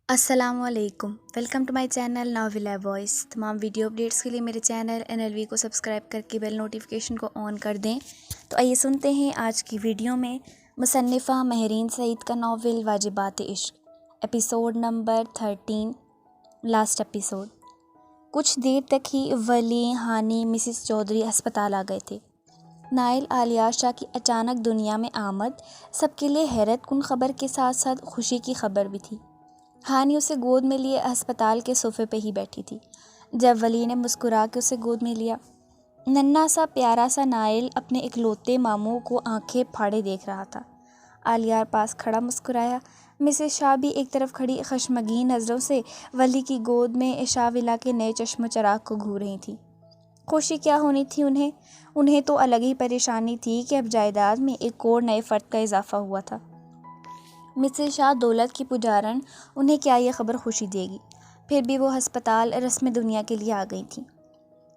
السلام علیکم، welcome to my channel Navila voice. تمام ویڈیو اپڈیٹس کے لیے میرے چینل NLV کو سبسکرائب کر کے بیل نوٹیفیکیشن کو آن کر دیں۔ تو آئیے سنتے ہیں آج کی ویڈیو میں مصنفہ مہرین سعید کا ناول واجبات عشق، ایپیسوڈ نمبر 13، لاسٹ ایپیسوڈ۔ کچھ دیر تک ہی ولی، ہانی، مسز چودھری ہسپتال آ گئے تھے۔ نائل عالیہ شاہ کی اچانک دنیا میں آمد سب کے لیے حیرت کن خبر کے ساتھ ساتھ خوشی کی خبر بھی تھی۔ ہانی اسے گود میں لیے ہسپتال کے صوفے پہ ہی بیٹھی تھی جب ولی نے مسکرا کے اسے گود میں لیا۔ ننھا سا پیارا سا نائل اپنے اکلوتے ماموں کو آنکھیں پھاڑے دیکھ رہا تھا۔ عالیہ پاس کھڑا مسکرایا۔ مسز شاہ بھی ایک طرف کھڑی خشمگین نظروں سے ولی کی گود میں شاولا کے نئے چشم و چراغ کو گھور رہی تھی۔ خوشی کیا ہونی تھی انہیں تو الگ ہی پریشانی تھی کہ اب جائیداد میں ایک اور نئے فرد کا اضافہ ہوا تھا۔ مسز شاہ دولت کی پجارن، انہیں کیا یہ خبر خوشی دے گی؟ پھر بھی وہ ہسپتال رسم دنیا کے لیے آ گئی تھیں۔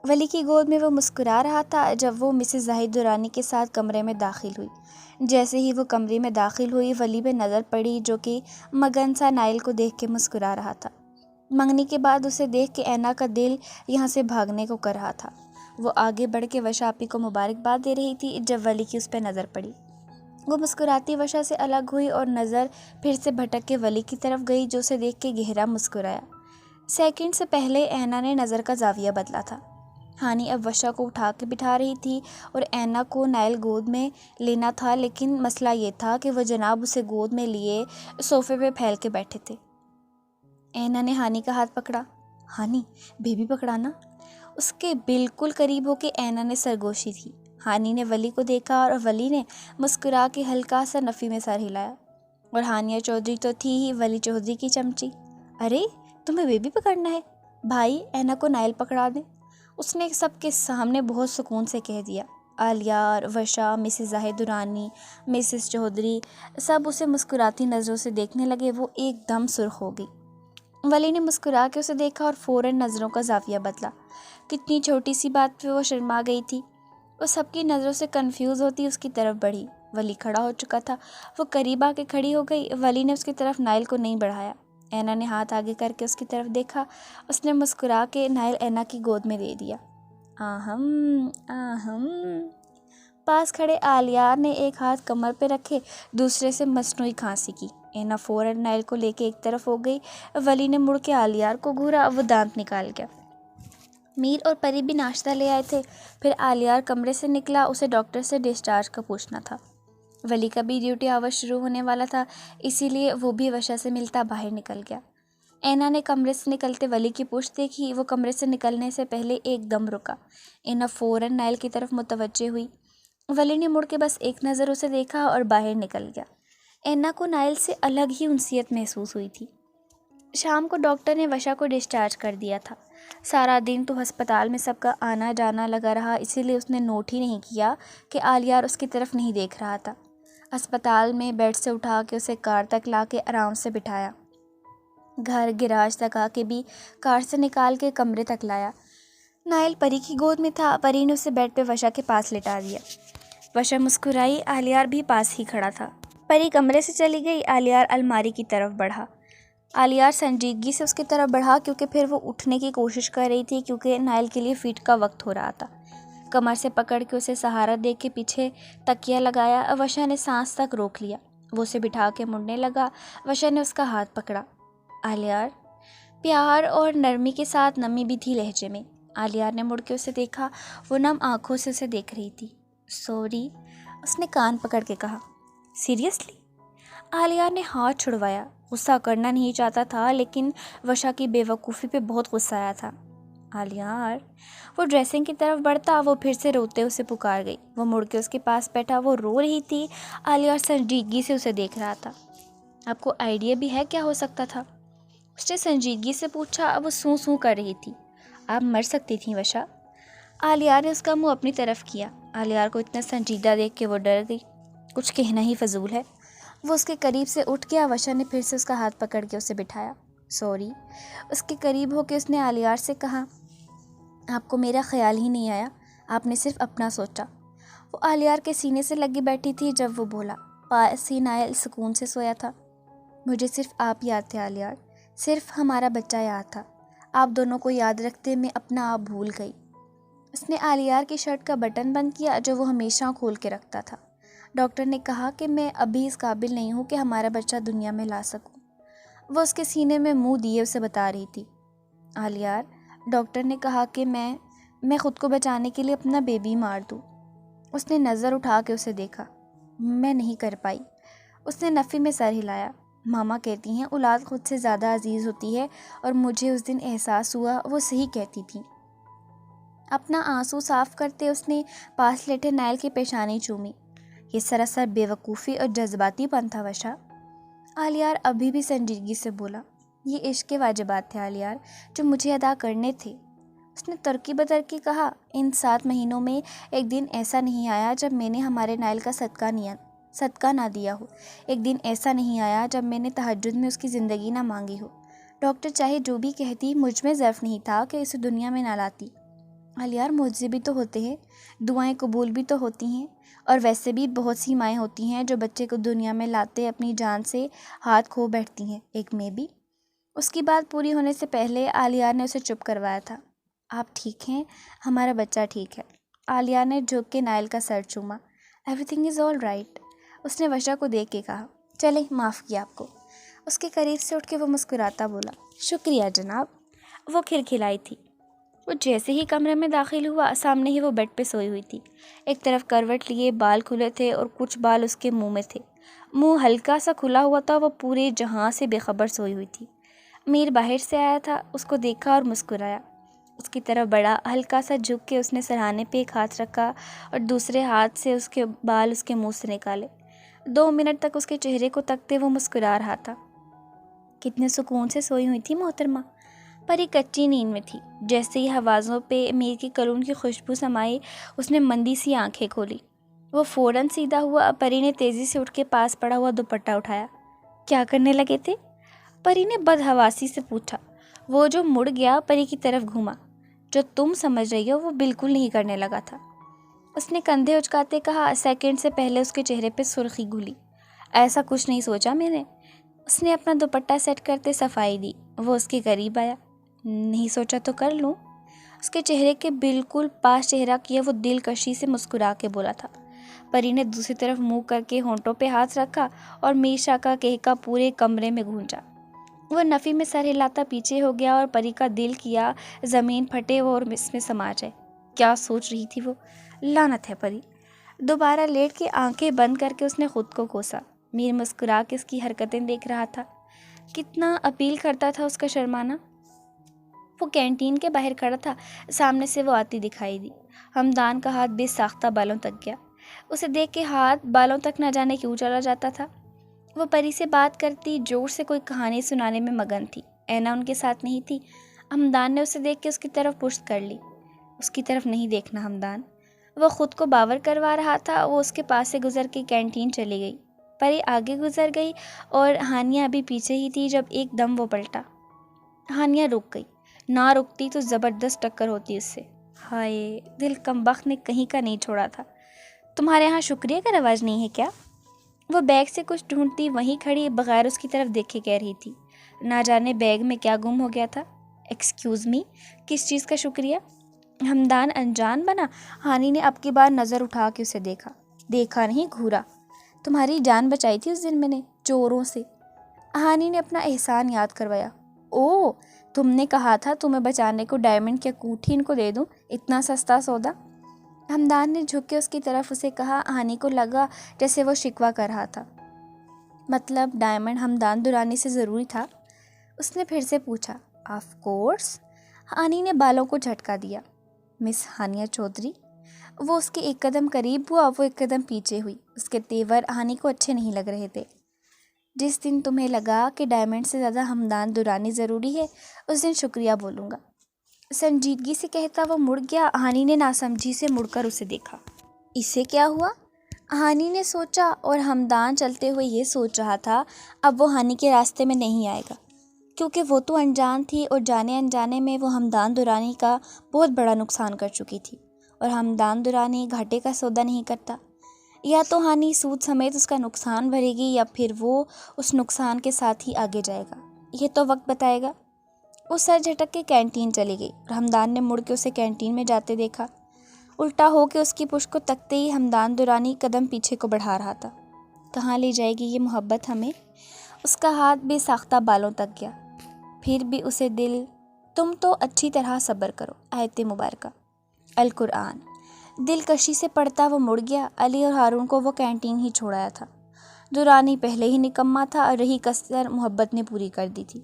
ولی کی گود میں وہ مسکرا رہا تھا جب وہ مسز زاہد درانی کے ساتھ کمرے میں داخل ہوئی۔ جیسے ہی وہ کمرے میں داخل ہوئی، ولی پہ نظر پڑی جو کہ مگن سا نائل کو دیکھ کے مسکرا رہا تھا۔ منگنی کے بعد اسے دیکھ کے اینا کا دل یہاں سے بھاگنے کو کر رہا تھا۔ وہ آگے بڑھ کے وشا آپی کو مبارکباد دے رہی تھی جب ولی کی اس پہ نظر پڑی۔ وہ مسکراتی وشا سے الگ ہوئی اور نظر پھر سے بھٹک کے ولی کی طرف گئی جو اسے دیکھ کے گہرا مسکرایا۔ سیکنڈ سے پہلے اینا نے نظر کا زاویہ بدلا تھا۔ ہانی اب وشا کو اٹھا کے بٹھا رہی تھی اور اینا کو نائل گود میں لینا تھا، لیکن مسئلہ یہ تھا کہ وہ جناب اسے گود میں لیے صوفے پہ پھیل کے بیٹھے تھے۔ اینا نے ہانی کا ہاتھ پکڑا۔ ہانی، بیبی پکڑانا۔ اس کے بالکل قریب ہو کے اینا نے سرگوشی تھی۔ ہانی نے ولی کو دیکھا اور ولی نے مسکرا کے ہلکا سا نفی میں سر ہلایا۔ اور ہانیہ چودھری تو تھی ہی ولی چودھری کی چمچی۔ ارے تمہیں بیبی پکڑنا ہے؟ بھائی اینا کو نائل پکڑا دیں، اس نے سب کے سامنے بہت سکون سے کہہ دیا۔ عالیہ، وشا، مسز زاہد درانی، مسز چودھری سب اسے مسکراتی نظروں سے دیکھنے لگے۔ وہ ایک دم سرخ ہو گئی۔ ولی نے مسکرا کے اسے دیکھا اور فوراً نظروں کا زاویہ بدلا۔ کتنی چھوٹی سی بات پہ وہ شرما گئی تھی۔ وہ سب کی نظروں سے کنفیوز ہوتی اس کی طرف بڑھی۔ ولی کھڑا ہو چکا تھا۔ وہ قریب آ کے کھڑی ہو گئی۔ ولی نے اس کی طرف نائل کو نہیں بڑھایا۔ اینا نے ہاتھ آگے کر کے اس کی طرف دیکھا۔ اس نے مسکرا کے نائل اینا کی گود میں دے دیا۔ آہم آہم۔ پاس کھڑے عالیہ نے ایک ہاتھ کمر پہ رکھے، دوسرے سے مصنوعی کھانسی کی۔ اینا فوراً نائل کو لے کے ایک طرف ہو گئی۔ ولی نے مڑ کے عالیہ کو گھورا، وہ دانت نکال گیا۔ میر اور پری بھی ناشتہ لے آئے تھے۔ پھر عالیہ کمرے سے نکلا، اسے ڈاکٹر سے ڈسچارج کا پوچھنا تھا۔ ولی کا بھی ڈیوٹی آور شروع ہونے والا تھا، اسی لیے وہ بھی وشا سے ملتا باہر نکل گیا۔ اینا نے کمرے سے نکلتے ولی کی پشت دیکھی۔ وہ کمرے سے نکلنے سے پہلے ایک دم رکا۔ اینا فوراً نائل کی طرف متوجہ ہوئی۔ ولی نے مڑ کے بس ایک نظر اسے دیکھا اور باہر نکل گیا۔ اینا کو نائل سے الگ ہی انسیت محسوس ہوئی تھی۔ شام کو ڈاکٹر نے وشا کو ڈسچارج کر دیا تھا۔ سارا دن تو ہسپتال میں سب کا آنا جانا لگا رہا، اسی لیے اس نے نوٹ ہی نہیں کیا کہ عالیہ اس کی طرف نہیں دیکھ رہا تھا۔ ہسپتال میں بیڈ سے اٹھا کے اسے کار تک لا کے آرام سے بٹھایا۔ گھر گراج تک آ کے بھی کار سے نکال کے کمرے تک لایا۔ نائل پری کی گود میں تھا۔ پری نے اسے بیڈ پہ وشا کے پاس لٹا دیا۔ وشا مسکرائی۔ عالیہ بھی پاس ہی کھڑا تھا۔ پری کمرے سے چلی گئی۔ عالیہ الماری کی طرف بڑھا۔ عالیہ سنجیدگی سے اس کی طرف بڑھا کیونکہ پھر وہ اٹھنے کی کوشش کر رہی تھی کیونکہ نائل کے لیے فیٹ کا وقت ہو رہا تھا۔ کمر سے پکڑ کے اسے سہارا دے کے پیچھے تکیہ لگایا۔ وشا نے سانس تک روک لیا۔ وہ اسے بٹھا کے مڑنے لگا۔ وشا نے اس کا ہاتھ پکڑا۔ عالیہ، پیار اور نرمی کے ساتھ نمی بھی تھی لہجے میں۔ عالیہ نے مڑ کے اسے دیکھا۔ وہ نم آنکھوں سے اسے دیکھ رہی تھی۔ سوری، اس نے کان پکڑ کے کہا۔ سیریسلی؟ عالیہ نے ہاتھ چھڑوایا۔ غصہ کرنا نہیں چاہتا تھا لیکن وشا کی بے وقوفی پہ بہت غصہ آیا تھا۔ عالیہ، وہ ڈریسنگ کی طرف بڑھتا، وہ پھر سے روتے اسے پکار گئی۔ وہ مڑ کے اس کے پاس بیٹھا۔ وہ رو رہی تھی۔ عالیہ سنجیدگی سے اسے دیکھ رہا تھا۔ آپ کو آئیڈیا بھی ہے کیا ہو سکتا تھا؟ اس نے سنجیدگی سے پوچھا۔ وہ سوں سوں کر رہی تھی۔ آپ مر سکتی تھیں وشا۔ عالیہ نے اس کا منہ اپنی طرف کیا۔ عالیہ کو اتنا سنجیدہ دیکھ کے وہ ڈر گئی۔ کچھ کہنا ہی فضول ہے۔ وہ اس کے قریب سے اٹھ گیا۔ وشا نے پھر سے اس کا ہاتھ پکڑ کے اسے بٹھایا۔ سوری، اس کے قریب ہو کے اس نے عالیہ سے کہا۔ آپ کو میرا خیال ہی نہیں آیا، آپ نے صرف اپنا سوچا۔ وہ عالیہ کے سینے سے لگی بیٹھی تھی جب وہ بولا۔ پاس ہی نائل سکون سے سویا تھا۔ مجھے صرف آپ یاد تھے عالیہ، صرف ہمارا بچہ یاد تھا، آپ دونوں کو یاد رکھتے میں اپنا آپ بھول گئی۔ اس نے آلیار کی شرٹ کا بٹن بند کیا جو وہ ہمیشہ کھول کے رکھتا تھا۔ ڈاکٹر نے کہا کہ میں ابھی اس قابل نہیں ہوں کہ ہمارا بچہ دنیا میں لا سکوں۔ وہ اس کے سینے میں منہ دیے اسے بتا رہی تھی، آلیار، ڈاکٹر نے کہا کہ میں خود کو بچانے کے لیے اپنا بیبی مار دوں۔ اس نے نظر اٹھا کے اسے دیکھا۔ میں نہیں کر پائی۔ اس نے نفی میں سر ہلایا۔ ماما کہتی ہیں اولاد خود سے زیادہ عزیز ہوتی ہے، اور مجھے اس دن احساس ہوا وہ صحیح کہتی تھی۔ اپنا آنسو صاف کرتے اس نے پاس لیٹے نائل کی پیشانی چومی۔ یہ سراسر بے وقوفی اور جذباتی پن تھا وشا۔ آلیار ابھی بھی سنجیدگی سے بولا، یہ عشق کے واجبات تھے آلیار، جو مجھے ادا کرنے تھے۔ اس نے ترکی بترکی کہا، ان 7 مہینوں میں ایک دن ایسا نہیں آیا جب میں نے ہمارے نائل کا صدقہ نہ دیا ہو۔ ایک دن ایسا نہیں آیا جب میں نے تہجد میں اس کی زندگی نہ مانگی ہو۔ ڈاکٹر چاہے جو بھی کہتی، مجھ میں ضعف نہیں تھا کہ اسے دنیا میں نہ لاتی۔ آلیار، معجزے بھی تو ہوتے ہیں، دعائیں قبول بھی تو ہوتی ہیں، اور ویسے بھی بہت سی مائیں ہوتی ہیں جو بچے کو دنیا میں لاتے اپنی جان سے ہاتھ کھو بیٹھتی ہیں، ایک میں بھی۔ اس کی بات پوری ہونے سے پہلے آلیار نے اسے چپ کروایا تھا۔ آپ ٹھیک ہیں؟ ہمارا بچہ ٹھیک ہے۔ آلیار نے جھک کے نائل کا سر چوما۔ Everything is all right, اس نے وشا کو دیکھ کے کہا۔ چلیں، معاف کیا آپ کو۔ اس کے قریب سے اٹھ کے وہ مسکراتا بولا، شکریہ جناب۔ وہ کھلکھلائی تھی۔ وہ جیسے ہی کمرے میں داخل ہوا، سامنے ہی وہ بیڈ پہ سوئی ہوئی تھی۔ ایک طرف کروٹ لیے، بال کھلے تھے اور کچھ بال اس کے منہ میں تھے۔ منہ ہلکا سا کھلا ہوا تھا، وہ پورے جہاں سے بے خبر سوئی ہوئی تھی۔ میر باہر سے آیا تھا، اس کو دیکھا اور مسکرایا۔ اس کی طرف بڑا، ہلکا سا جھک کے اس نے سرہانے پہ ایک ہاتھ رکھا اور دوسرے ہاتھ سے اس کے بال اس کے منہ سے نکالے۔ 2 منٹ تک اس کے چہرے کو تکتے وہ مسکرا رہا تھا۔ کتنے سکون سے سوئی ہوئی تھی محترمہ۔ پری کچی نیند میں تھی۔ جیسے ہی حوازوں پہ میر کی کلون کی خوشبو سمائی، اس نے مندی سی آنکھیں کھولی۔ وہ فوراً سیدھا ہوا۔ پری نے تیزی سے اٹھ کے پاس پڑا ہوا دوپٹہ اٹھایا۔ کیا کرنے لگے تھے؟ پری نے بدحواسی سے پوچھا۔ وہ جو مڑ گیا پری کی طرف گھوما۔ جو تم سمجھ رہی ہو وہ بالکل نہیں کرنے لگا تھا، اس نے کندھے اچکاتے کہا۔ سیکنڈ سے پہلے اس کے چہرے پہ سرخی گھلی۔ ایسا کچھ نہیں سوچا میں نے۔ اس نے اپنا دوپٹہ سیٹ کرتے صفائی دی۔ وہ اس کے قریب آیا۔ نہیں سوچا تو کر لوں۔ اس کے چہرے کے بالکل پاس چہرہ کیا وہ دلکشی سے مسکرا کے بولا تھا۔ پری نے دوسری طرف منہ کر کے ہونٹوں پہ ہاتھ رکھا اور میشا کا کہکا پورے کمرے میں گونجا۔ وہ نفی میں سر ہلاتا پیچھے ہو گیا اور پری کا دل کیا زمین پھٹے وہ اور اس میں سما جائے۔ کیا سوچ رہی تھی وہ؟ لعنت ہے پری۔ دوبارہ لیٹ کے آنکھیں بند کر کے اس نے خود کو کوسا۔ میر مسکرا کے اس کی حرکتیں دیکھ رہا تھا۔ کتنا اپیل کرتا تھا اس کا شرمانا۔ وہ کینٹین کے باہر کھڑا تھا، سامنے سے وہ آتی دکھائی دی۔ ہمدان کا ہاتھ بے ساختہ بالوں تک گیا۔ اسے دیکھ کے ہاتھ بالوں تک نہ جانے کیوں چلا جاتا تھا۔ وہ پری سے بات کرتی، جور سے کوئی کہانی سنانے میں مگن تھی۔ اینا ان کے ساتھ نہیں تھی۔ ہمدان نے اسے دیکھ کے اس کی طرف پشت کر لی۔ اس کی طرف نہیں دیکھنا ہمدان۔ وہ خود کو باور کروا رہا تھا۔ وہ اس کے پاس سے گزر کے کینٹین چلی گئی۔ پری آگے گزر گئی اور ہانیہ ابھی پیچھے ہی تھی جب ایک دم وہ پلٹا۔ ہانیہ رک گئی۔ نہ رکتی تو زبردست ٹکر ہوتی اس سے۔ ہائے، دل کمبخت نے کہیں کا نہیں چھوڑا تھا۔ تمہارے ہاں شکریہ کا رواج نہیں ہے کیا؟ وہ بیگ سے کچھ ڈھونڈتی وہیں کھڑی بغیر اس کی طرف دیکھے کہہ رہی تھی۔ نہ جانے بیگ میں کیا گم ہو گیا تھا۔ ایکسکیوز می، کس چیز کا شکریہ؟ ہمدان انجان بنا۔ ہانی نے اب کی بار نظر اٹھا کے اسے دیکھا۔ دیکھا نہیں، گھورا۔ تمہاری جان بچائی تھی اس دن میں نے، چوروں سے۔ ہانی نے اپنا احسان یاد کروایا۔ او، تم نے کہا تھا تمہیں بچانے کو ڈائمنڈ کی انگوٹھی ان کو دے دوں، اتنا سستا سودا۔ ہمدان نے جھک کے اس کی طرف اسے کہا۔ ہانی کو لگا جیسے وہ شکوہ کر رہا تھا۔ مطلب ڈائمنڈ ہمدان درانی سے ضروری تھا؟ اس نے پھر سے پوچھا۔ Of course. ہانی نے بالوں کو جھٹکا دیا۔ مس ہانیہ چودھری۔ وہ اس کے ایک قدم قریب ہوا، وہ ایک قدم پیچھے ہوئی۔ اس کے تیور ہانی کو اچھے نہیں لگ رہے تھے۔ جس دن تمہیں لگا کہ ڈائمنڈ سے زیادہ ہمدان درانی ضروری ہے، اس دن شکریہ بولوں گا۔ سنجیدگی سے کہتا وہ مڑ گیا۔ ہانی نے ناسمجھی سے مڑ کر اسے دیکھا۔ اسے کیا ہوا؟ ہانی نے سوچا، اور ہمدان چلتے ہوئے یہ سوچ رہا تھا اب وہ ہانی کے راستے میں نہیں آئے گا، کیونکہ وہ تو انجان تھی اور جانے انجانے میں وہ ہمدان درانی کا بہت بڑا نقصان کر چکی تھی، اور ہمدان درانی گھاٹے کا سودا نہیں کرتا۔ یا تو ہانی سود سمیت اس کا نقصان بھرے گی یا پھر وہ اس نقصان کے ساتھ ہی آگے جائے گا۔ یہ تو وقت بتائے گا۔ وہ سر جھٹک کے کینٹین چلی گئی اور ہمدان نے مڑ کے اسے کینٹین میں جاتے دیکھا۔ الٹا ہو کے اس کی پشت کو تکتے ہی ہمدان درانی قدم پیچھے کو بڑھا رہا تھا۔ کہاں لے جائے گی یہ محبت ہمیں؟ اس کا ہاتھ بے ساختہ بالوں تک گیا۔ پھر بھی اسے دل، تم تو اچھی طرح صبر کرو، آیت مبارکہ، القرآن، دل کشی سے پڑھتا وہ مڑ گیا۔ علی اور ہارون کو وہ کینٹین ہی چھوڑایا تھا۔ درانی پہلے ہی نکما تھا اور رہی کسر محبت نے پوری کر دی تھی۔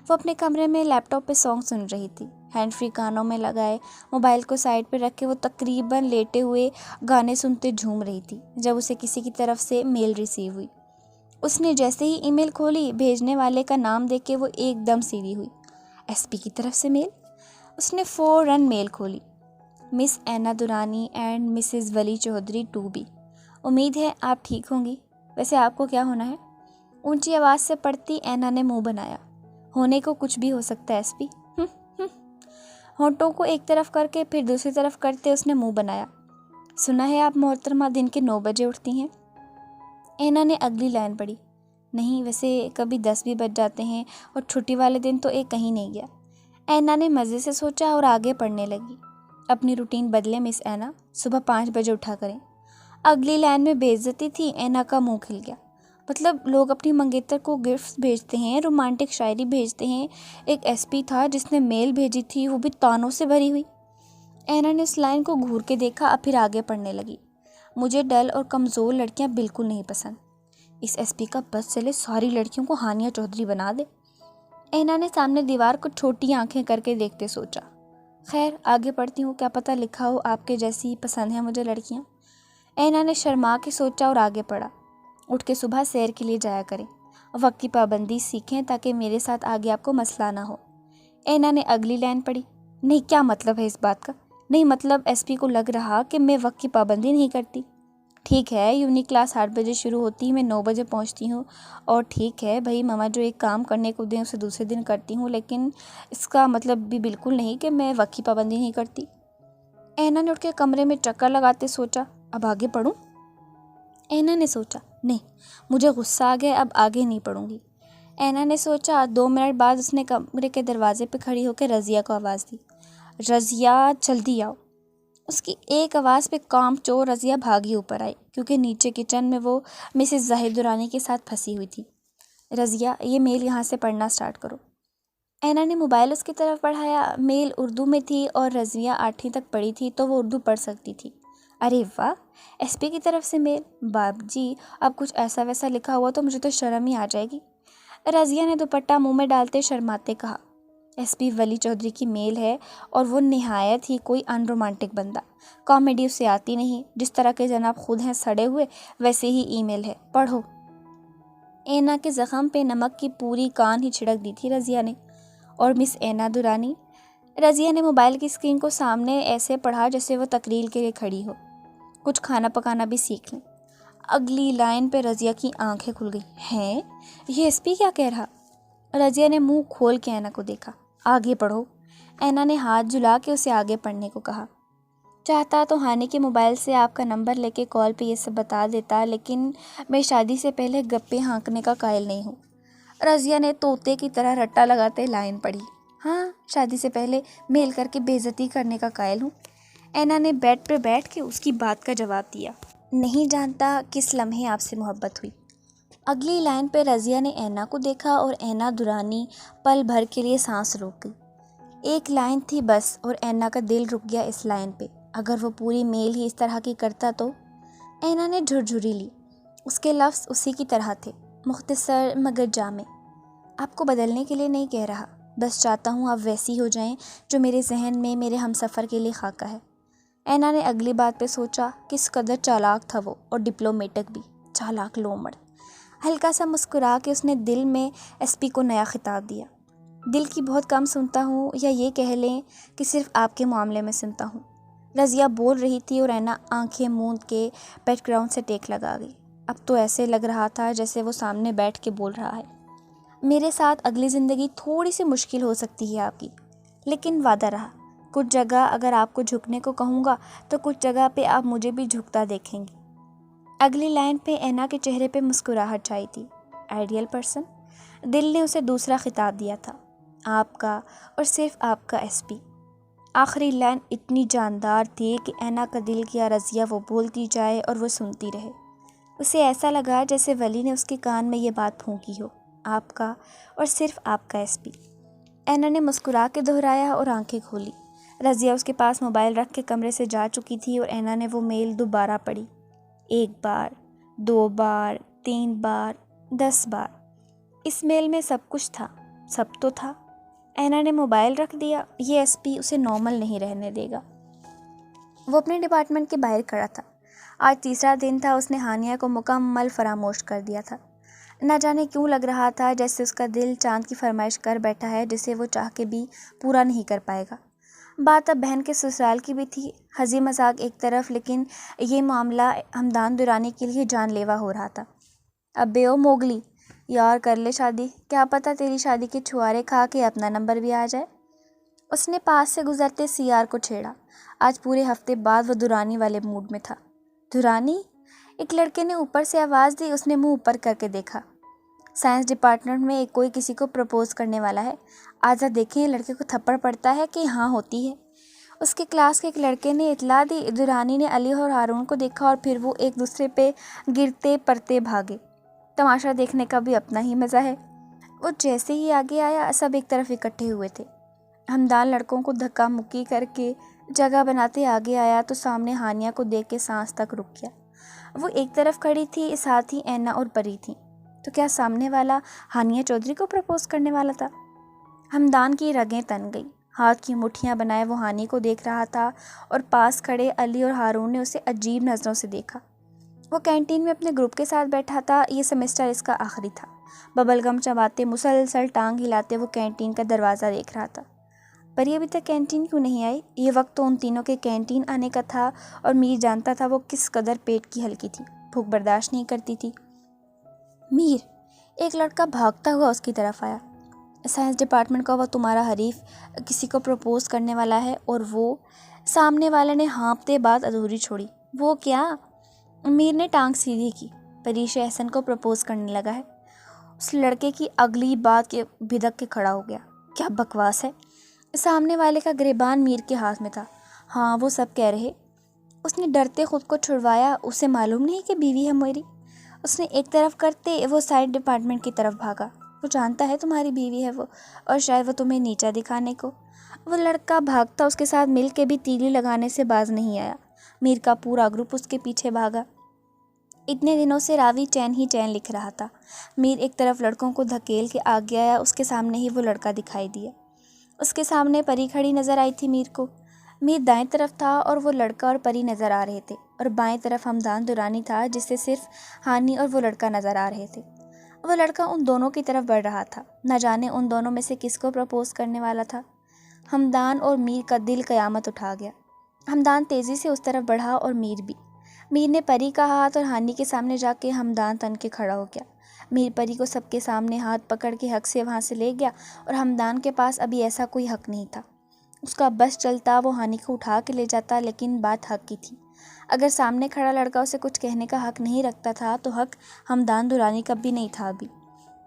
وہ اپنے کمرے میں لیپ ٹاپ پہ سانگ سن رہی تھی، ہینڈ فری کانوں میں لگائے، موبائل کو سائڈ پہ رکھ کے وہ تقریباً لیٹے ہوئے گانے سنتے جھوم رہی تھی جب اسے کسی کی طرف سے میل ریسیو ہوئی۔ اس نے جیسے ہی ای میل کھولی، بھیجنے والے کا نام دیکھ کے وہ ایک دم سیدھی ہوئی۔ ایس پی کی طرف سے میل؟ اس نے فوراً میل کھولی۔ مس اینا درانی اینڈ مسز ولی چودھری ٹو بی، امید ہے آپ ٹھیک ہوں گی، ویسے آپ کو کیا ہونا ہے؟ اونچی آواز سے پڑھتی اینا نے منہ بنایا۔ ہونے کو کچھ بھی ہو سکتا ہے ایس پی۔ ہونٹوں کو ایک طرف کر کے پھر دوسری طرف کرتے اس نے منہ بنایا۔ سنا ہے آپ محترمہ دن کے 9 بجے اٹھتی ہیں؟ اینا نے اگلی لائن پڑھی۔ نہیں، ویسے کبھی 10 بھی بج جاتے ہیں اور چھٹی والے دن تو ایک کہیں نہیں گیا۔ اینا نے مزے سے سوچا اور آگے پڑھنے لگی۔ اپنی روٹین بدلے مس اینا، صبح 5 بجے اٹھا کریں۔ اگلی لائن میں بے عزتی تھی۔ اینا کا منہ کھل گیا۔ مطلب لوگ اپنی منگیتر کو گفٹس بھیجتے ہیں، رومانٹک شاعری بھیجتے ہیں، ایک ایس پی تھا جس نے میل بھیجی تھی، وہ بھی تانوں سے بھری ہوئی۔ اینا نے اس لائن کو گھور کے دیکھا، اب پھر آگے پڑھنے لگی۔ مجھے ڈل اور کمزور لڑکیاں بالکل نہیں پسند۔ اس ایس پی کا بس چلے ساری لڑکیوں کو ہانیہ چودھری بنا دے۔ اینا نے سامنے دیوار کو چھوٹی آنکھیں کر کے دیکھتے سوچا، خیر آگے پڑھتی ہوں، کیا پتہ لکھا ہو آپ کے جیسی پسند ہیں مجھے لڑکیاں۔ اینا نے شرما کے سوچا اور آگے پڑھا۔ اٹھ کے صبح سیر کے لیے جایا کریں، وقت کی پابندی سیکھیں تاکہ میرے ساتھ آگے آپ کو مسئلہ نہ ہو۔ اینا نے اگلی لائن پڑھی۔ نہیں، کیا مطلب ہے اس بات کا؟ نہیں مطلب ایس پی کو لگ رہا کہ میں وقت کی پابندی نہیں کرتی۔ ٹھیک ہے، یونی کلاس 8 بجے شروع ہوتی، میں 9 بجے پہنچتی ہوں، اور ٹھیک ہے بھائی ماما جو ایک کام کرنے کو دیں اسے دوسرے دن کرتی ہوں، لیکن اس کا مطلب بھی بالکل نہیں کہ میں وقت کی پابندی نہیں کرتی۔ اینا نے اٹھ کے کمرے میں چکر لگاتے سوچا، اب آگے پڑھوں؟ اینا نے سوچا، نہیں مجھے غصہ آ گیا، اب آگے نہیں پڑھوں گی۔ اینا نے سوچا۔ 2 منٹ بعد اس نے کمرے کے دروازے پہ کھڑی ہو کے رضیہ کو آواز دی، رضیہ جلدی آؤ۔ اس کی ایک آواز پہ کام چور رضیہ بھاگی اوپر آئی، کیونکہ نیچے کچن میں وہ مسز ظاہر درانی کے ساتھ پھنسی ہوئی تھی۔ رضیہ، یہ میل یہاں سے پڑھنا سٹارٹ کرو۔ اینا نے موبائل اس کی طرف بڑھایا۔ میل اردو میں تھی اور رضیہ 8ویں تک پڑھی تھی تو وہ اردو پڑھ سکتی تھی۔ ارے واہ، ایس پی کی طرف سے میل، باپ جی اب کچھ ایسا ویسا لکھا ہوا تو مجھے تو شرم ہی آ جائے گی۔ رضیہ نے دوپٹہ منہ میں ڈالتے شرماتے کہا، ایس پی ولی چودھری کی میل ہے اور وہ نہایت ہی کوئی ان رومانٹک بندہ، کامیڈی اسے آتی نہیں، جس طرح کے جناب خود ہیں سڑے ہوئے ویسے ہی ای میل ہے، پڑھو۔ اینا کے زخم پہ نمک کی پوری کان ہی چھڑک دی تھی رضیہ نے۔ اور مس اینا درانی؟ رضیہ نے موبائل کی اسکرین کو سامنے ایسے پڑھا جیسے وہ تقریر کے لیے کھڑی ہو، کچھ کھانا پکانا بھی سیکھ لیں۔ اگلی لائن پہ رضیہ کی آنکھیں کھل گئی، ہیں یہ ایس پی کیا کہہ رہا؟ رضیہ نے منہ کھول کے اینا کو دیکھا، آگے پڑھو۔ اینا نے ہاتھ جھلا کے اسے آگے پڑھنے کو کہا۔ چاہتا تو ہانی کے موبائل سے آپ کا نمبر لے کے کال پہ یہ سب بتا دیتا، لیکن میں شادی سے پہلے گپے ہانکنے کا قائل نہیں ہوں۔ رضیہ نے طوطے کی طرح رٹا لگاتے لائن پڑھی۔ ہاں، شادی سے پہلے میل کر کے بے عزتی کرنے کا قائل ہوں۔ اینا نے بیڈ پہ بیٹھ کے اس کی بات کا جواب دیا، نہیں جانتا کس لمحے آپ سے محبت ہوئی۔ اگلی لائن پہ رضیہ نے اینا کو دیکھا اور اینا درانی پل بھر کے لیے سانس روک گئی۔ ایک لائن تھی بس اور اینا کا دل رک گیا اس لائن پہ۔ اگر وہ پوری میل ہی اس طرح کی کرتا تو؟ اینا نے جھرجھری لی۔ اس کے لفظ اسی کی طرح تھے، مختصر مگر جامع۔ آپ کو بدلنے کے لیے نہیں کہہ رہا، بس چاہتا ہوں آپ ویسی ہو جائیں جو میرے ذہن میں میرے ہم سفر کے لیے خاکہ ہے۔ اینا نے اگلی بات پہ سوچا، کس قدر چالاک تھا وہ، اور ڈپلومیٹک بھی، چالاک لومڑ۔ ہلکا سا مسکرا کے اس نے دل میں ایس پی کو نیا خطاب دیا، دل کی بہت کم سنتا ہوں، یا یہ کہہ لیں کہ صرف آپ کے معاملے میں سنتا ہوں۔ رضیہ بول رہی تھی اور اینا آنکھیں موند کے بیک گراؤنڈ سے ٹیک لگا گئی۔ اب تو ایسے لگ رہا تھا جیسے وہ سامنے بیٹھ کے بول رہا ہے، میرے ساتھ اگلی زندگی تھوڑی سی مشکل ہو سکتی ہے آپ کی، لیکن وعدہ رہا، کچھ جگہ اگر آپ کو جھکنے کو کہوں گا تو کچھ جگہ پہ آپ مجھے بھی جھکتا دیکھیں گی۔ اگلی لائن پہ اینا کے چہرے پہ مسکراہٹ چھائی تھی، آئیڈیل پرسن؟ دل نے اسے دوسرا خطاب دیا تھا، آپ کا اور صرف آپ کا ایس پی۔ آخری لائن اتنی جاندار تھی کہ اینا کا دل کیا رضیہ وہ بولتی جائے اور وہ سنتی رہے۔ اسے ایسا لگا جیسے ولی نے اس کے کان میں یہ بات پھونکی ہو، آپ کا اور صرف آپ کا ایس پی۔ اینا نے مسکرا کے دہرایا اور آنکھیں کھولی۔ رضیہ اس کے پاس موبائل رکھ کے کمرے سے جا چکی تھی اور اینا نے وہ میل دوبارہ پڑھی، 1 بار، 2 بار، 3 بار، 10 بار۔ اس میل میں سب کچھ تھا، سب تو تھا۔ اینا نے موبائل رکھ دیا، یہ ایس پی اسے نارمل نہیں رہنے دے گا۔ وہ اپنے ڈپارٹمنٹ کے باہر کھڑا تھا۔ آج تیسرا دن تھا، اس نے ہانیہ کو مکمل فراموش کر دیا تھا۔ نہ جانے کیوں لگ رہا تھا جیسے اس کا دل چاند کی فرمائش کر بیٹھا ہے جسے وہ چاہ کے بھی پورا نہیں کر پائے گا۔ بات اب بہن کے سسرال کی بھی تھی۔ ہنسی مذاق ایک طرف، لیکن یہ معاملہ ہمدان درانی کے لیے جان لیوا ہو رہا تھا۔ اب بے او موگلی، یار کر لے شادی، کیا پتہ تیری شادی کے چھوارے کھا کے اپنا نمبر بھی آ جائے۔ اس نے پاس سے گزرتے سیار کو چھیڑا۔ آج پورے ہفتے بعد وہ دورانی والے موڈ میں تھا۔ دورانی؟ ایک لڑکے نے اوپر سے آواز دی۔ اس نے منہ اوپر کر کے دیکھا۔ سائنس ڈپارٹمنٹ میں کوئی کسی کو پرپوز کرنے والا ہے، آجا دیکھیں۔ لڑکے کو تھپڑ پڑتا ہے کہ ہاں ہوتی ہے۔ اس کے کلاس کے ایک لڑکے نے اطلاع دی۔ دورانی نے علی اور ہارون کو دیکھا اور پھر وہ ایک دوسرے پہ گرتے پڑتے بھاگے۔ تماشا دیکھنے کا بھی اپنا ہی مزہ ہے۔ وہ جیسے ہی آگے آیا سب ایک طرف اکٹھے ہوئے تھے۔ ہمدان لڑکوں کو دھکا مکی کر کے جگہ بناتے آگے آیا تو سامنے ہانیہ کو دیکھ کے سانس تک رک گیا۔ وہ ایک طرف کھڑی تھی، ساتھ ہی اینا اور پری تھیں۔ تو کیا سامنے والا ہانیہ چودھری کو پرپوز کرنے والا تھا؟ ہمدان کی رگیں تن گئی، ہاتھ کی مٹھیاں بنائے وہ ہانی کو دیکھ رہا تھا اور پاس کھڑے علی اور ہارون نے اسے عجیب نظروں سے دیکھا۔ وہ کینٹین میں اپنے گروپ کے ساتھ بیٹھا تھا۔ یہ سیمسٹر اس کا آخری تھا۔ ببل گم چباتے مسلسل ٹانگ ہلاتے وہ کینٹین کا دروازہ دیکھ رہا تھا۔ پری ابھی تک کینٹین کیوں نہیں آئی؟ یہ وقت تو ان تینوں کے کینٹین آنے کا تھا اور میر جانتا تھا وہ کس قدر پیٹ کی ہلکی تھی، بھوک برداشت نہیں کرتی تھی۔ میر، ایک لڑکا بھاگتا ہوا اس کی طرف آیا۔ سائنس ڈپارٹمنٹ کا وہ تمہارا حریف کسی کو پرپوز کرنے والا ہے اور وہ… سامنے والے نے ہانپتے بات ادھوری چھوڑی۔ وہ کیا؟ میر نے ٹانگ سیدھی کی۔ پریش احسن کو پرپوز کرنے لگا ہے۔ اس لڑکے کی اگلی بات کے بھدک کے کھڑا ہو گیا۔ کیا بکواس ہے؟ سامنے والے کا گریبان میر کے ہاتھ میں تھا۔ ہاں وہ سب کہہ رہے۔ اس نے ڈرتے خود کو چھڑوایا۔ اسے معلوم نہیں کہ بیوی ہے میری؟ اس نے ایک طرف کرتے وہ سائڈ ڈپارٹمنٹ کی طرف بھاگا۔ وہ جانتا ہے تمہاری بیوی ہے وہ، اور شاید وہ تمہیں نیچا دکھانے کو۔ وہ لڑکا بھاگتا اس کے ساتھ مل کے بھی تیلی لگانے سے باز نہیں آیا۔ میر کا پورا گروپ اس کے پیچھے بھاگا۔ اتنے دنوں سے راوی چین ہی چین لکھ رہا تھا۔ میر ایک طرف لڑکوں کو دھکیل کے آگے آیا۔ اس کے سامنے ہی وہ لڑکا دکھائی دیا۔ اس کے سامنے پری کھڑی نظر آئی تھی میر کو۔ میر دائیں طرف تھا اور وہ لڑکا اور پری نظر آ رہے تھے، اور بائیں طرف ہمدان درانی تھا جس سے صرف ہانی اور وہ لڑکا نظر آ رہے تھے۔ وہ لڑکا ان دونوں کی طرف بڑھ رہا تھا۔ نہ جانے ان دونوں میں سے کس کو پرپوز کرنے والا تھا۔ ہمدان اور میر کا دل قیامت اٹھا گیا۔ ہمدان تیزی سے اس طرف بڑھا اور میر بھی۔ میر نے پری کا ہاتھ اور ہانی کے سامنے جا کے ہمدان تن کے کھڑا ہو گیا۔ میر پری کو سب کے سامنے ہاتھ پکڑ کے حق سے وہاں سے لے گیا، اور ہمدان کے پاس ابھی ایسا کوئی حق نہیں تھا۔ اس کا بس چلتا وہ ہانی کو اٹھا کے لے جاتا، لیکن بات حق کی تھی۔ اگر سامنے کھڑا لڑکا اسے کچھ کہنے کا حق نہیں رکھتا تھا تو حق ہمدان درانی کا بھی نہیں تھا ابھی۔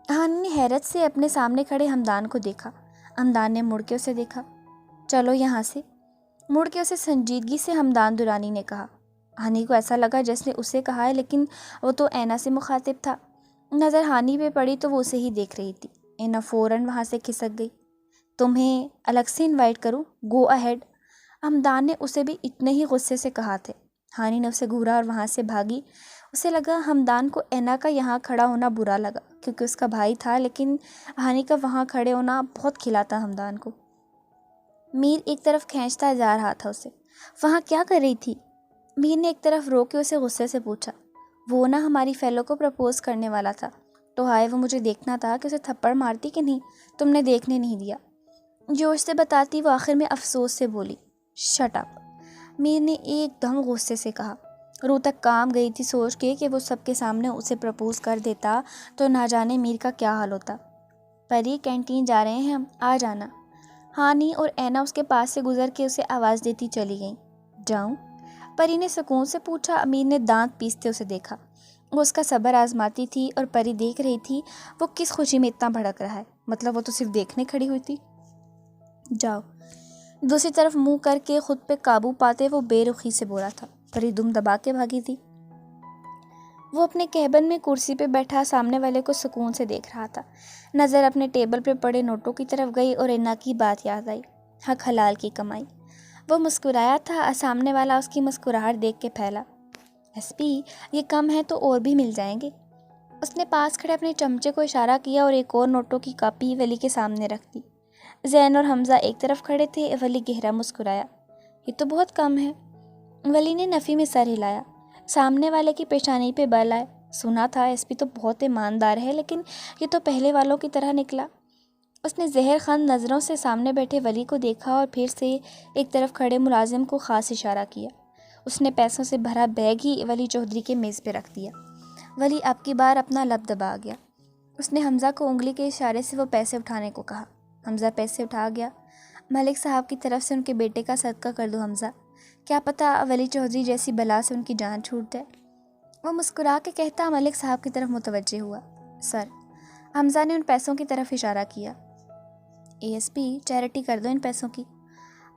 ہانی نے حیرت سے اپنے سامنے کھڑے ہمدان کو دیکھا۔ ہمدان نے مڑ کے اسے دیکھا۔ چلو یہاں سے، مڑ کے اسے سنجیدگی سے ہمدان درانی نے کہا۔ ہانی کو ایسا لگا جیسے اسے کہا ہے، لیکن وہ تو اینا سے مخاطب تھا۔ نظر ہانی پہ پڑی تو وہ اسے ہی دیکھ رہی تھی۔ اینا فوراً وہاں سے کھسک گئی۔ تمہیں الگ سے انوائٹ کروں؟ گو اہیڈ، ہمدان نے اسے بھی اتنے ہی غصے سے کہا تھے۔ ہانی نے اسے گھورا اور وہاں سے بھاگی۔ اسے لگا ہمدان کو اینا کا یہاں کھڑا ہونا برا لگا کیونکہ اس کا بھائی تھا، لیکن ہانی کا وہاں کھڑے ہونا بہت کھلا تھا ہمدان کو۔ میر ایک طرف کھینچتا جا رہا تھا اسے۔ وہاں کیا کر رہی تھی؟ میر نے ایک طرف رو کے اسے غصے سے پوچھا۔ وہ نا ہماری فیلو کو پرپوز کرنے والا تھا، تو ہائے وہ مجھے دیکھنا تھا کہ اسے تھپڑ مارتی کہ نہیں، تم نے دیکھنے نہیں دیا۔ جوش سے بتاتی وہ آخر میں افسوس سے بولی، شٹ اپ۔ میر نے ایک دم غصے سے کہا۔ روح تک کام گئی تھی سوچ کے کہ وہ سب کے سامنے اسے پرپوز کر دیتا تو نہ جانے میر کا کیا حال ہوتا۔ پری کینٹین جا رہے ہیں ہم، آ جانا۔ ہانی اور اینا اس کے پاس سے گزر کے اسے آواز دیتی چلی گئیں۔ جاؤں؟ پری نے سکون سے پوچھا۔ میر نے دانت پیستے اسے دیکھا۔ وہ اس کا صبر آزماتی تھی اور پری دیکھ رہی تھی وہ کس خوشی میں اتنا بھڑک رہا ہے، مطلب وہ تو صرف دیکھنے کھڑی ہوئی تھی۔ جاؤ، دوسری طرف منہ کر کے خود پہ قابو پاتے وہ بے رخی سے بولا تھا۔ پری دم دبا کے بھاگی تھی۔ وہ اپنے کیبن میں کرسی پہ بیٹھا سامنے والے کو سکون سے دیکھ رہا تھا۔ نظر اپنے ٹیبل پہ پڑے نوٹوں کی طرف گئی اور اینا کی بات یاد آئی، حق حلال کی کمائی۔ وہ مسکرایا تھا، سامنے والا اس کی مسکراہٹ دیکھ کے پھیلا۔ ایس پی، یہ کم ہے تو اور بھی مل جائیں گے۔ اس نے پاس کھڑے اپنے چمچے کو اشارہ کیا اور ایک اور نوٹوں کی کاپی ولی کے سامنے رکھ دی۔ زین اور حمزہ ایک طرف کھڑے تھے۔ ولی گہرا مسکرایا، یہ تو بہت کم ہے۔ ولی نے نفی میں سر ہلایا۔ سامنے والے کی پیشانی پہ بل آئے۔ سنا تھا ایس پی تو بہت ایماندار ہے، لیکن یہ تو پہلے والوں کی طرح نکلا۔ اس نے زہر خند نظروں سے سامنے بیٹھے ولی کو دیکھا اور پھر سے ایک طرف کھڑے ملازم کو خاص اشارہ کیا۔ اس نے پیسوں سے بھرا بیگ ہی ولی چودھری کے میز پہ رکھ دیا۔ ولی اب کی بار اپنا لب دبا گیا۔ اس نے حمزہ کو انگلی کے اشارے سے وہ پیسے اٹھانے کو کہا۔ حمزہ پیسے اٹھا گیا۔ ملک صاحب کی طرف سے ان کے بیٹے کا صدقہ کر دو حمزہ، کیا پتہ ولی چودھری جیسی بلا سے ان کی جان چھوٹ جائے۔ وہ مسکرا کے کہتا ملک صاحب کی طرف متوجہ ہوا۔ سر، حمزہ نے ان پیسوں کی طرف اشارہ کیا۔ اے ایس پی، چیریٹی کر دو ان پیسوں کی۔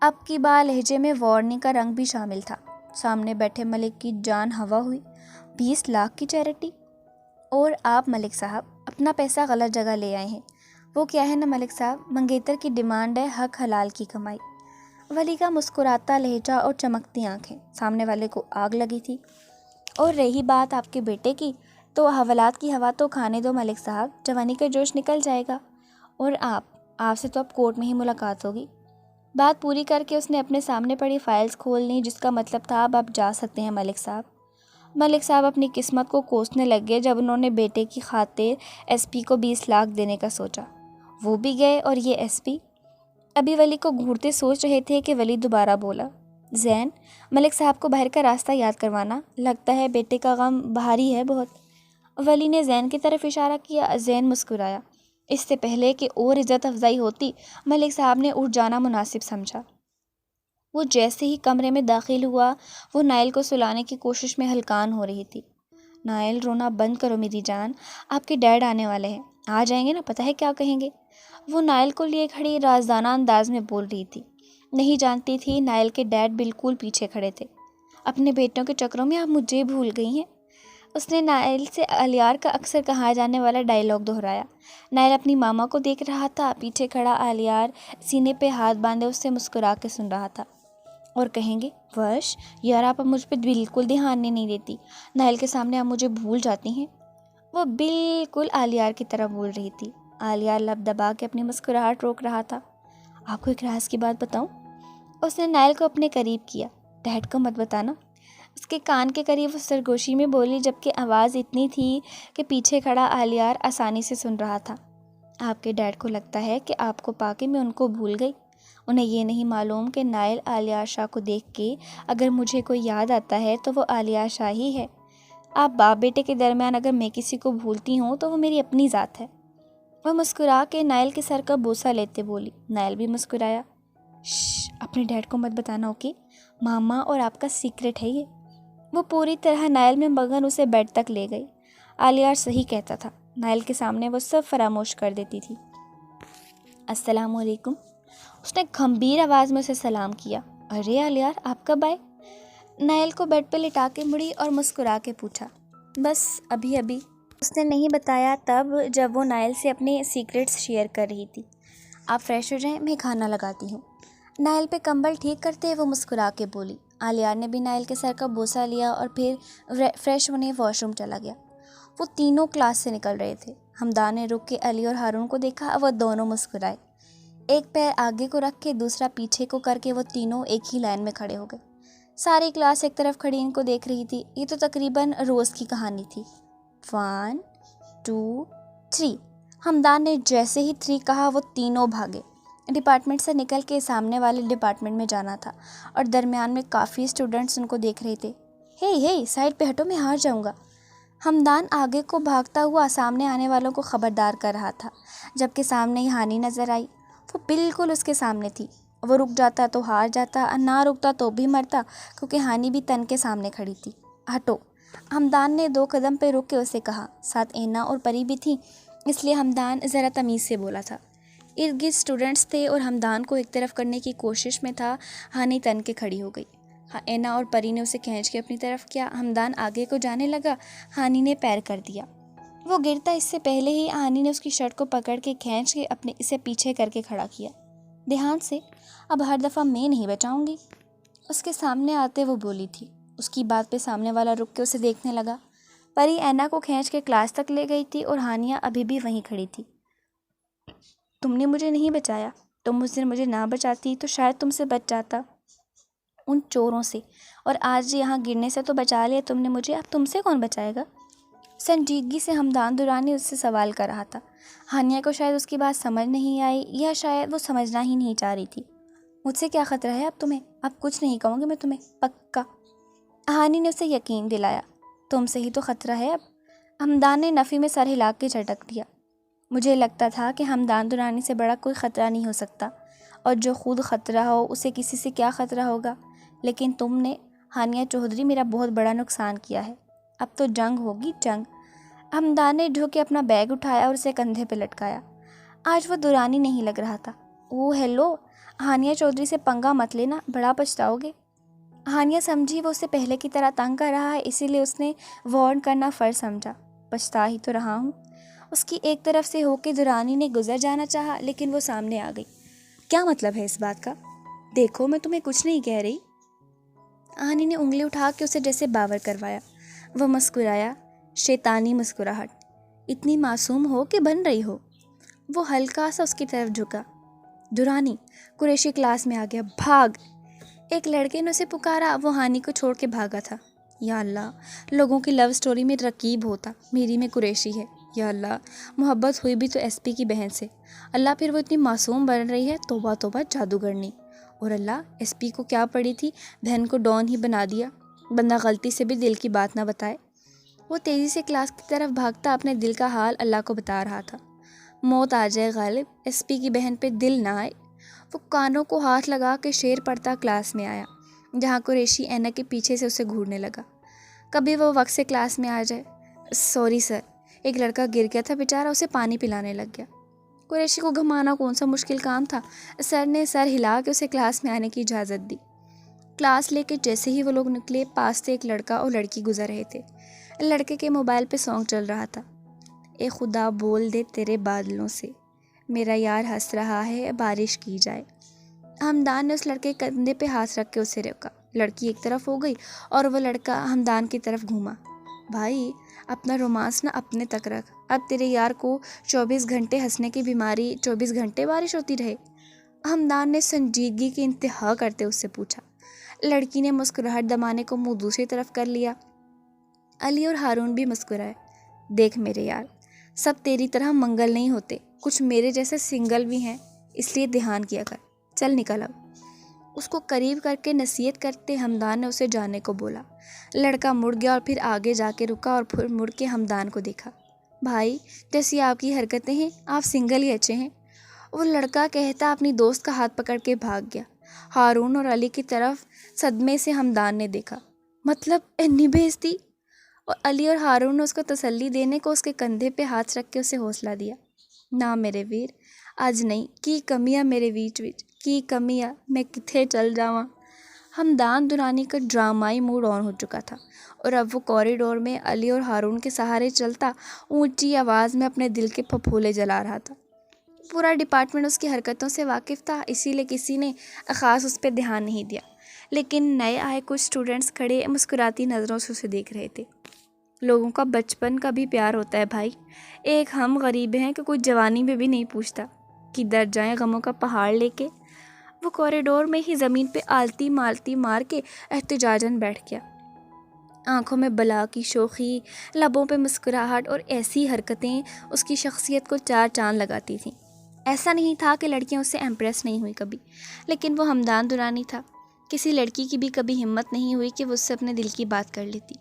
اب کی بار لہجے میں وارننگ کا رنگ بھی شامل تھا۔ سامنے بیٹھے ملک کی جان ہوا ہوئی۔ 20 لاکھ کی چیریٹی؟ اور آپ ملک صاحب اپنا پیسہ غلط جگہ لے آئے ہیں۔ وہ کیا ہے نا ملک صاحب، منگیتر کی ڈیمانڈ ہے حق حلال کی کمائی۔ ولی کا مسکراتا لہجہ اور چمکتی آنکھیں، سامنے والے کو آگ لگی تھی۔ اور رہی بات آپ کے بیٹے کی، تو حوالات کی ہوا تو کھانے دو ملک صاحب، جوانی کا جوش نکل جائے گا۔ اور آپ سے تو اب کورٹ میں ہی ملاقات ہوگی۔ بات پوری کر کے اس نے اپنے سامنے پڑی فائلز کھول لی، جس کا مطلب تھا اب آپ جا سکتے ہیں ملک صاحب۔ ملک صاحب اپنی قسمت کو کوسنے لگ گئے جب انہوں نے بیٹے کی خاطر ایس پی کو 20 لاکھ دینے کا سوچا۔ وہ بھی گئے اور یہ ایس پی؟ ابھی ولی کو گھورتے سوچ رہے تھے کہ ولی دوبارہ بولا، زین، ملک صاحب کو باہر کا راستہ یاد کروانا، لگتا ہے بیٹے کا غم بھاری ہے بہت۔ ولی نے زین کی طرف اشارہ کیا۔ زین مسکرایا۔ اس سے پہلے کہ اور عزت افزائی ہوتی، ملک صاحب نے اٹھ جانا مناسب سمجھا۔ وہ جیسے ہی کمرے میں داخل ہوا، وہ نائل کو سلانے کی کوشش میں ہلکان ہو رہی تھی۔ نائل، رونا بند کرو میری جان، آپ کے ڈیڈ آنے والے ہیں، آ جائیں گے نا، پتہ ہے کیا کہیں گے۔ وہ نائل کو لیے کھڑی رازدانہ انداز میں بول رہی تھی۔ نہیں جانتی تھی نائل کے ڈیڈ بالکل پیچھے کھڑے تھے۔ اپنے بیٹوں کے چکروں میں آپ مجھے بھول گئی ہیں۔ اس نے نائل سے آلیار کا اکثر کہا جانے والا ڈائیلاگ دہرایا۔ نائل اپنی ماما کو دیکھ رہا تھا، پیچھے کھڑا آلیار سینے پہ ہاتھ باندھے اس سے مسکرا کے سن رہا تھا۔ اور کہیں گے، وش یار آپ اب مجھ پہ بالکل دھیان نہیں دیتی، نائل کے سامنے آپ مجھے بھول جاتی ہیں۔ وہ بالکل آلیار کی طرح بول رہی تھی۔ آلیار لب دبا کے اپنی مسکراہٹ روک رہا تھا۔ آپ کو ایک راز کی بات بتاؤں؟ اس نے نائل کو اپنے قریب کیا۔ ڈیڈ کو مت بتانا۔ اس کے کان کے قریب وہ سرگوشی میں بولی، جبکہ آواز اتنی تھی کہ پیچھے کھڑا آلیار آسانی سے سن رہا تھا۔ آپ کے ڈیڈ کو لگتا ہے کہ آپ کو پا کے میں ان کو بھول گئی۔ انہیں یہ نہیں معلوم کہ نائل آلیار شاہ کو دیکھ کے اگر مجھے کوئی یاد آتا ہے تو وہ آلیار شاہ ہی ہے۔ آپ باپ بیٹے کے درمیان اگر میں کسی کو بھولتی ہوں تو وہ میری اپنی ذات ہے۔ وہ مسکرا کے نائل کے سر کا بوسہ لیتے بولی۔ نائل بھی مسکرایا۔ اپنے ڈیڈ کو مت بتانا، اوکے؟ ماما اور آپ کا سیکرٹ ہے یہ۔ وہ پوری طرح نائل میں مگن اسے بیڈ تک لے گئی۔ آلیار صحیح کہتا تھا، نائل کے سامنے وہ سب فراموش کر دیتی تھی۔ السلام علیکم، اس نے گھمبیر آواز میں اسے سلام کیا۔ ارے آلیار، آپ کب آئے؟ نائل کو بیڈ پہ لٹا کے مڑی اور مسکرا کے پوچھا۔ بس ابھی ابھی۔ اس نے نہیں بتایا تب جب وہ نائل سے اپنے سیکرٹس شیئر کر رہی تھی۔ آپ فریش ہو جائیں، میں کھانا لگاتی ہوں۔ نائل پہ کمبل ٹھیک کرتے وہ مسکرا کے بولی۔ آلیار نے بھی نائل کے سر کا بوسہ لیا اور پھر فریش ہونے واش روم چلا گیا۔ وہ تینوں کلاس سے نکل رہے تھے۔ حمدان نے رک کے علی اور ہارون کو دیکھا، وہ دونوں مسکرائے۔ ایک پیر آگے کو رکھ کے دوسرا پیچھے کو کر کے وہ تینوں ایک ہی لائن میں کھڑے ہو گئے۔ ساری کلاس ایک طرف کھڑی ان کو دیکھ رہی تھی۔ یہ تو تقریباً روز کی کہانی تھی۔ 1 2 3۔ حمدان نے جیسے ہی 3 کہا وہ تینوں بھاگے۔ ڈپارٹمنٹ سے نکل کے سامنے والے ڈپارٹمنٹ میں جانا تھا اور درمیان میں کافی اسٹوڈنٹس ان کو دیکھ رہے تھے۔ ہے سائڈ پہ ہٹو، میں ہار جاؤں گا۔ حمدان آگے کو بھاگتا ہوا سامنے آنے والوں کو خبردار کر رہا تھا، جبکہ سامنے ہی ہانی نظر آئی۔ وہ بالکل اس کے سامنے تھی۔ وہ رک جاتا تو ہار جاتا، نہ رکتا تو بھی مرتا، کیونکہ ہانی بھی تن کے سامنے کھڑی تھی۔ ہٹو، ہمدان نے 2 قدم پہ رک کے اسے کہا۔ ساتھ اینا اور پری بھی تھیں، اس لیے ہمدان ذرا تمیز سے بولا تھا۔ ارد گرد اسٹوڈنٹس تھے اور ہمدان کو ایک طرف کرنے کی کوشش میں تھا۔ ہانی تن کے کھڑی ہو گئی۔ اینا اور پری نے اسے کھینچ کے اپنی طرف کیا۔ ہمدان آگے کو جانے لگا، ہانی نے پیر کر دیا۔ وہ گرتا اس سے پہلے ہی ہانی نے اس کی شرٹ کو پکڑ کے کھینچ کے اسے پیچھے کر کے کھڑا کیا۔ دھیان سے، اب ہر دفعہ میں نہیں بچاؤں گی، اس کے سامنے آتے وہ بولی تھی۔ اس کی بات پہ سامنے والا رک کے اسے دیکھنے لگا۔ پری اینا کو کھینچ کے کلاس تک لے گئی تھی اور ہانیہ ابھی بھی وہیں کھڑی تھی۔ تم نے مجھے نہیں بچایا، تم اس دن مجھے نہ بچاتی تو شاید تم سے بچ جاتا، ان چوروں سے، اور آج یہاں گرنے سے تو بچا لیا تم نے مجھے، اب تم سے کون بچائے گا؟ سنجیدگی سے ہمدان درانی اس سے سوال کر رہا تھا۔ ہانیہ کو شاید اس کی بات سمجھ نہیں آئی، یا شاید وہ سمجھنا ہی نہیں چاہ رہی تھی۔ مجھ سے کیا خطرہ ہے اب تمہیں؟ اب کچھ نہیں کہوں گی میں تمہیں، پکا۔ ہانی نے اسے یقین دلایا۔ تم سے ہی تو خطرہ ہے اب۔ ہمدان نے نفی میں سر ہلا کے جھٹک دیا۔ مجھے لگتا تھا کہ ہمدان درانی سے بڑا کوئی خطرہ نہیں ہو سکتا، اور جو خود خطرہ ہو اسے کسی سے کیا خطرہ ہوگا، لیکن تم نے، ہانیہ چودھری، میرا بہت بڑا نقصان کیا ہے، اب تو جنگ ہوگی، جنگ۔ ہمدان نے جھک کے اپنا بیگ اٹھایا اور اسے کندھے پہ لٹکایا۔ آج وہ درانی نہیں لگ رہا تھا۔ اوہ ہیلو، ہانیہ چودھری سے پنگا مت لینا، بڑا پچھتاؤ گے۔ ہانیہ سمجھی وہ اسے پہلے کی طرح تنگ کر رہا ہے، اسی لیے اس نے وارن کرنا فرض سمجھا۔ پچھتا ہی تو رہا ہوں۔ اس کی ایک طرف سے ہو کے درانی نے گزر جانا چاہا، لیکن وہ سامنے آ گئی۔ کیا مطلب ہے اس بات کا؟ دیکھو میں تمہیں کچھ نہیں کہہ رہی۔ ہانی نے انگلی اٹھا کے اسے جیسے باور کروایا۔ وہ مسکرایا، شیطانی مسکراہٹ۔ اتنی معصوم ہو کہ بن رہی ہو۔ وہ ہلکا سا اس کی طرف جھکا۔ درانی، قریشی کلاس میں آ گیا، بھاگ! ایک لڑکے نے اسے پکارا۔ وہ ہانی کو چھوڑ کے بھاگا تھا۔ یا اللہ، لوگوں کی لو سٹوری میں رقیب ہوتا، میری میں قریشی ہے۔ یا اللہ، محبت ہوئی بھی تو ایس پی کی بہن سے۔ اللہ، پھر وہ اتنی معصوم بن رہی ہے، توبہ توبہ، جادوگرنی۔ اور اللہ، ایس پی کو کیا پڑی تھی، بہن کو ڈان ہی بنا دیا، بندہ غلطی سے بھی دل کی بات نہ بتائے۔ وہ تیزی سے کلاس کی طرف بھاگتا اپنے دل کا حال اللہ کو بتا رہا تھا۔ موت آ جائے غالب، ایس پی کی بہن پہ دل نہ آئے۔ وہ کانوں کو ہاتھ لگا کے شعر پڑھتا کلاس میں آیا، جہاں قریشی اینا کے پیچھے سے اسے گھورنے لگا۔ کبھی وہ وقت سے کلاس میں آ جائے۔ سوری سر، ایک لڑکا گر گیا تھا بیچارہ، اسے پانی پلانے لگ گیا۔ قریشی کو گھمانا کون سا مشکل کام تھا۔ سر نے سر ہلا کے اسے کلاس میں آنے کی اجازت دی۔ کلاس لے کے جیسے ہی وہ لوگ نکلے، پاس سے ایک لڑکا اور لڑکی گزر رہے تھے۔ لڑکے کے موبائل پہ سانگ چل رہا تھا، اے خدا بول دے تیرے بادلوں سے، میرا یار ہنس رہا ہے بارش کی جائے۔ ہمدان نے اس لڑکے کے کندھے پہ ہاتھ رکھ کے اسے روکا۔ لڑکی ایک طرف ہو گئی اور وہ لڑکا ہمدان کی طرف گھوما۔ بھائی، اپنا رومانس نہ اپنے تک رکھ، اب تیرے یار کو 24 گھنٹے ہنسنے کی بیماری، 24 گھنٹے بارش ہوتی رہے؟ ہمدان نے سنجیدگی کی انتہا کرتے اس سے پوچھا۔ لڑکی نے مسکراہٹ دبانے کو منہ دوسری طرف کر لیا۔ علی اور ہارون بھی مسکرائے۔ دیکھ میرے یار، سب تیری طرح منگل نہیں ہوتے، کچھ میرے جیسے سنگل بھی ہیں، اس لیے دھیان کیا کر، چل نکل اب۔ اس کو قریب کر کے نصیحت کرتے ہمدان نے اسے جانے کو بولا۔ لڑکا مڑ گیا اور پھر آگے جا کے رکا اور پھر مڑ کے ہمدان کو دیکھا۔ بھائی، جیسی آپ کی حرکتیں ہیں، آپ سنگل ہی اچھے ہیں، وہ لڑکا کہتا اپنی دوست کا ہاتھ پکڑ کے بھاگ گیا۔ ہارون اور علی کی طرف صدمے سے ہمدان نے دیکھا۔ مطلب اتنی بےعزتی؟ اور علی اور ہارون نے اس کو تسلی دینے کو اس کے کندھے پہ ہاتھ رکھ کے اسے حوصلہ دیا۔ نہ میرے ویر، آج نہیں، کی کمیاں میرے ویچ کی کمیاں، میں کتھے چل جاواں۔ ہمدان درانی کا ڈرامائی موڈ آن ہو چکا تھا، اور اب وہ کوریڈور میں علی اور ہارون کے سہارے چلتا اونچی آواز میں اپنے دل کے پھپھولے جلا رہا تھا۔ پورا ڈپارٹمنٹ اس کی حرکتوں سے واقف تھا، اسی لیے کسی نے خاص اس پہ دھیان نہیں دیا، لیکن نئے آئے کچھ اسٹوڈنٹس کھڑے مسکراتی نظروں سے اسے دیکھ رہے تھے۔ لوگوں کا بچپن کا بھی پیار ہوتا ہے بھائی، ایک ہم غریب ہیں کہ کوئی جوانی میں بھی نہیں پوچھتا کہ در جائیں غموں کا پہاڑ لے کے۔ وہ کوریڈور میں ہی زمین پہ آلتی مالتی مار کے احتجاجاً بیٹھ گیا۔ آنکھوں میں بلا کی شوخی، لبوں پہ مسکراہٹ اور ایسی حرکتیں اس کی شخصیت کو 4 چاند لگاتی تھیں۔ ایسا نہیں تھا کہ لڑکیاں اس سے امپریس نہیں ہوئی کبھی، لیکن وہ ہمدان درانی تھا، کسی لڑکی کی بھی کبھی ہمت نہیں ہوئی کہ وہ اس سے اپنے دل کی بات کر لیتی۔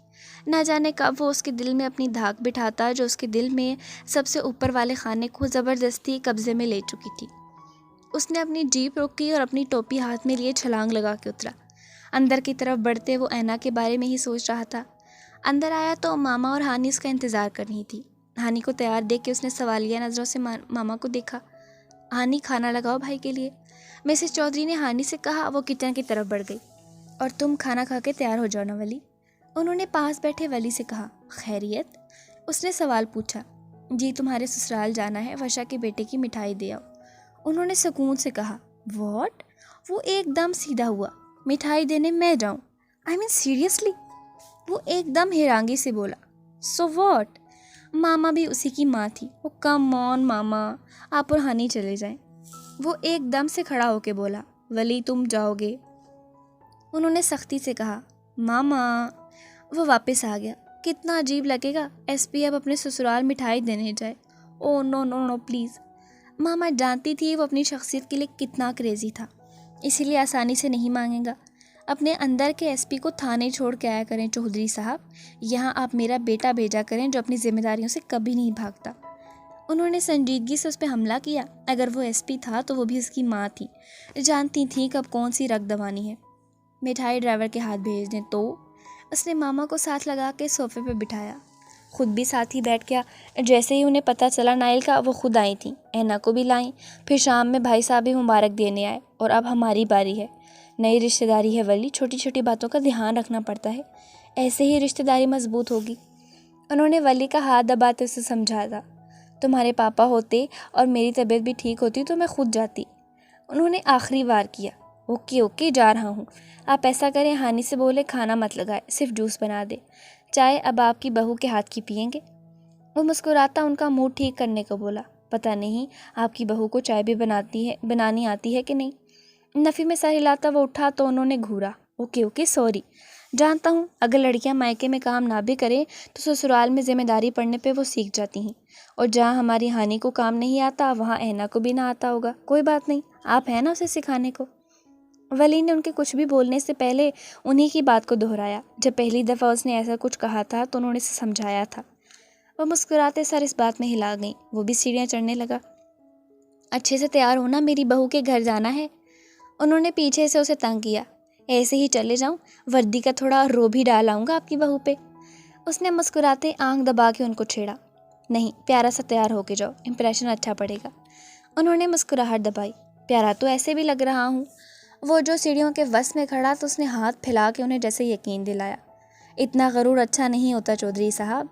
نہ جانے کب وہ اس کے دل میں اپنی دھاک بٹھاتا جو اس کے دل میں سب سے اوپر والے خانے کو زبردستی قبضے میں لے چکی تھی۔ اس نے اپنی جیپ روکی اور اپنی ٹوپی ہاتھ میں لیے چھلانگ لگا کے اترا۔ اندر کی طرف بڑھتے وہ اینا کے بارے میں ہی سوچ رہا تھا۔ اندر آیا تو ماما اور ہانی اس کا انتظار کر رہی تھی۔ ہانی کو تیار دیکھ کے اس نے سوالیہ نظروں سے ماما کو دیکھا۔ ہانی کھانا لگاؤ بھائی کے لیے، مسز چودھری نے ہانی سے کہا۔ وہ کچن کی طرف بڑھ گئی۔ اور تم کھانا کھا کے تیار ہو جاؤ نا ولی، انہوں نے پاس بیٹھے ولی سے کہا۔ خیریت؟ اس نے سوال پوچھا۔ جی تمہارے سسرال جانا ہے، ورشا کے بیٹے کی مٹھائی دے آؤ، انہوں نے سکون سے کہا۔ واٹ؟ وہ ایک دم سیدھا ہوا۔ مٹھائی دینے میں جاؤں؟ آئی مین سیریسلی؟ وہ ایک دم حیرانگی سے بولا۔ So what? ماما بھی اسی کی ماں تھی۔ وہ کم آن ماما، آپ اور ہانی چلے جائیں۔ وہ ایک دم سے کھڑا ہو کے بولا۔ ولی تم جاؤ گے؟ انہوں نے سختی سے کہا۔ ماما۔ وہ واپس آ گیا۔ کتنا عجیب لگے گا ایس پی اب اپنے سسرال مٹھائی دینے جائے۔ او نو نو نو پلیز۔ ماما جانتی تھی وہ اپنی شخصیت کے لیے کتنا کریزی تھا، اسی لیے آسانی سے نہیں مانگے گا۔ اپنے اندر کے ایس پی کو تھانے چھوڑ کے آیا کریں چودھری صاحب، یہاں آپ میرا بیٹا بھیجا کریں جو اپنی ذمہ داریوں سے کبھی نہیں بھاگتا۔ انہوں نے سنجیدگی سے اس پہ حملہ کیا۔ اگر وہ ایس پی تھا تو وہ بھی اس کی ماں تھی، جانتی تھی کب کون سی رگ دوانی ہے۔ مٹھائی ڈرائیور کے ہاتھ بھیج دیں تو؟ اس نے ماما کو ساتھ لگا کے صوفے پہ بٹھایا، خود بھی ساتھ ہی بیٹھ گیا۔ جیسے ہی انہیں پتہ چلا نائل کا، وہ خود آئی تھیں، اینا کو بھی لائیں۔ پھر شام میں بھائی صاحب بھی مبارک دینے آئے، اور اب ہماری باری ہے۔ نئی رشتہ داری ہے ولی، چھوٹی چھوٹی باتوں کا دھیان رکھنا پڑتا ہے، ایسے ہی رشتہ داری مضبوط ہوگی۔ انہوں نے ولی کا ہاتھ دباتے اسے سمجھایا۔ تمہارے پاپا ہوتے اور میری طبیعت بھی ٹھیک ہوتی تو میں خود جاتی۔ انہوں نے آخری وار کیا۔ اوکے اوکے جا رہا ہوں۔ آپ ایسا کریں، ہانی سے بولے کھانا مت لگائے، صرف جوس بنا دے، چائے اب آپ کی بہو کے ہاتھ کی پئیں گے۔ وہ مسکراتا ان کا موڈ ٹھیک کرنے کو بولا۔ پتہ نہیں آپ کی بہو کو چائے بھی بنانی آتی ہے کہ نہیں۔ نفی میں سر ہلاتا وہ اٹھا تو انہوں نے گھورا۔ اوکے اوکے سوری، جانتا ہوں اگر لڑکیاں مائکے میں کام نہ بھی کریں تو سسرال میں ذمہ داری پڑنے پہ وہ سیکھ جاتی ہیں، اور جہاں ہماری ہانی کو کام نہیں آتا وہاں اینا کو بھی نہ آتا ہوگا۔ کوئی بات نہیں، آپ ہیں نا اسے سکھانے کو۔ ولی نے ان کے کچھ بھی بولنے سے پہلے انہی کی بات کو دہرایا۔ جب پہلی دفعہ اس نے ایسا کچھ کہا تھا تو انہوں نے اسے سمجھایا تھا۔ وہ مسکراتے سر اس بات میں ہلا گئیں۔ وہ بھی سیڑھیاں چڑھنے لگا۔ اچھے سے تیار ہونا، میری بہو کے گھر جانا ہے۔ انہوں نے پیچھے سے اسے تنگ کیا۔ ایسے ہی چلے جاؤں؟ وردی کا تھوڑا رو بھی ڈالاؤں گا آپ کی بہو پہ۔ اس نے مسکراتے آنکھ دبا کے ان کو چھیڑا۔ نہیں، پیارا سا تیار ہو کے جاؤ، امپریشن اچھا پڑے گا۔ انہوں نے مسکراہٹ دبائی۔ پیارا تو ایسے بھی لگ رہا ہوں۔ وہ جو سیڑھیوں کے وسط میں کھڑا تو اس نے ہاتھ پھیلا کے انہیں جیسے یقین دلایا۔ اتنا غرور اچھا نہیں ہوتا چودھری صاحب۔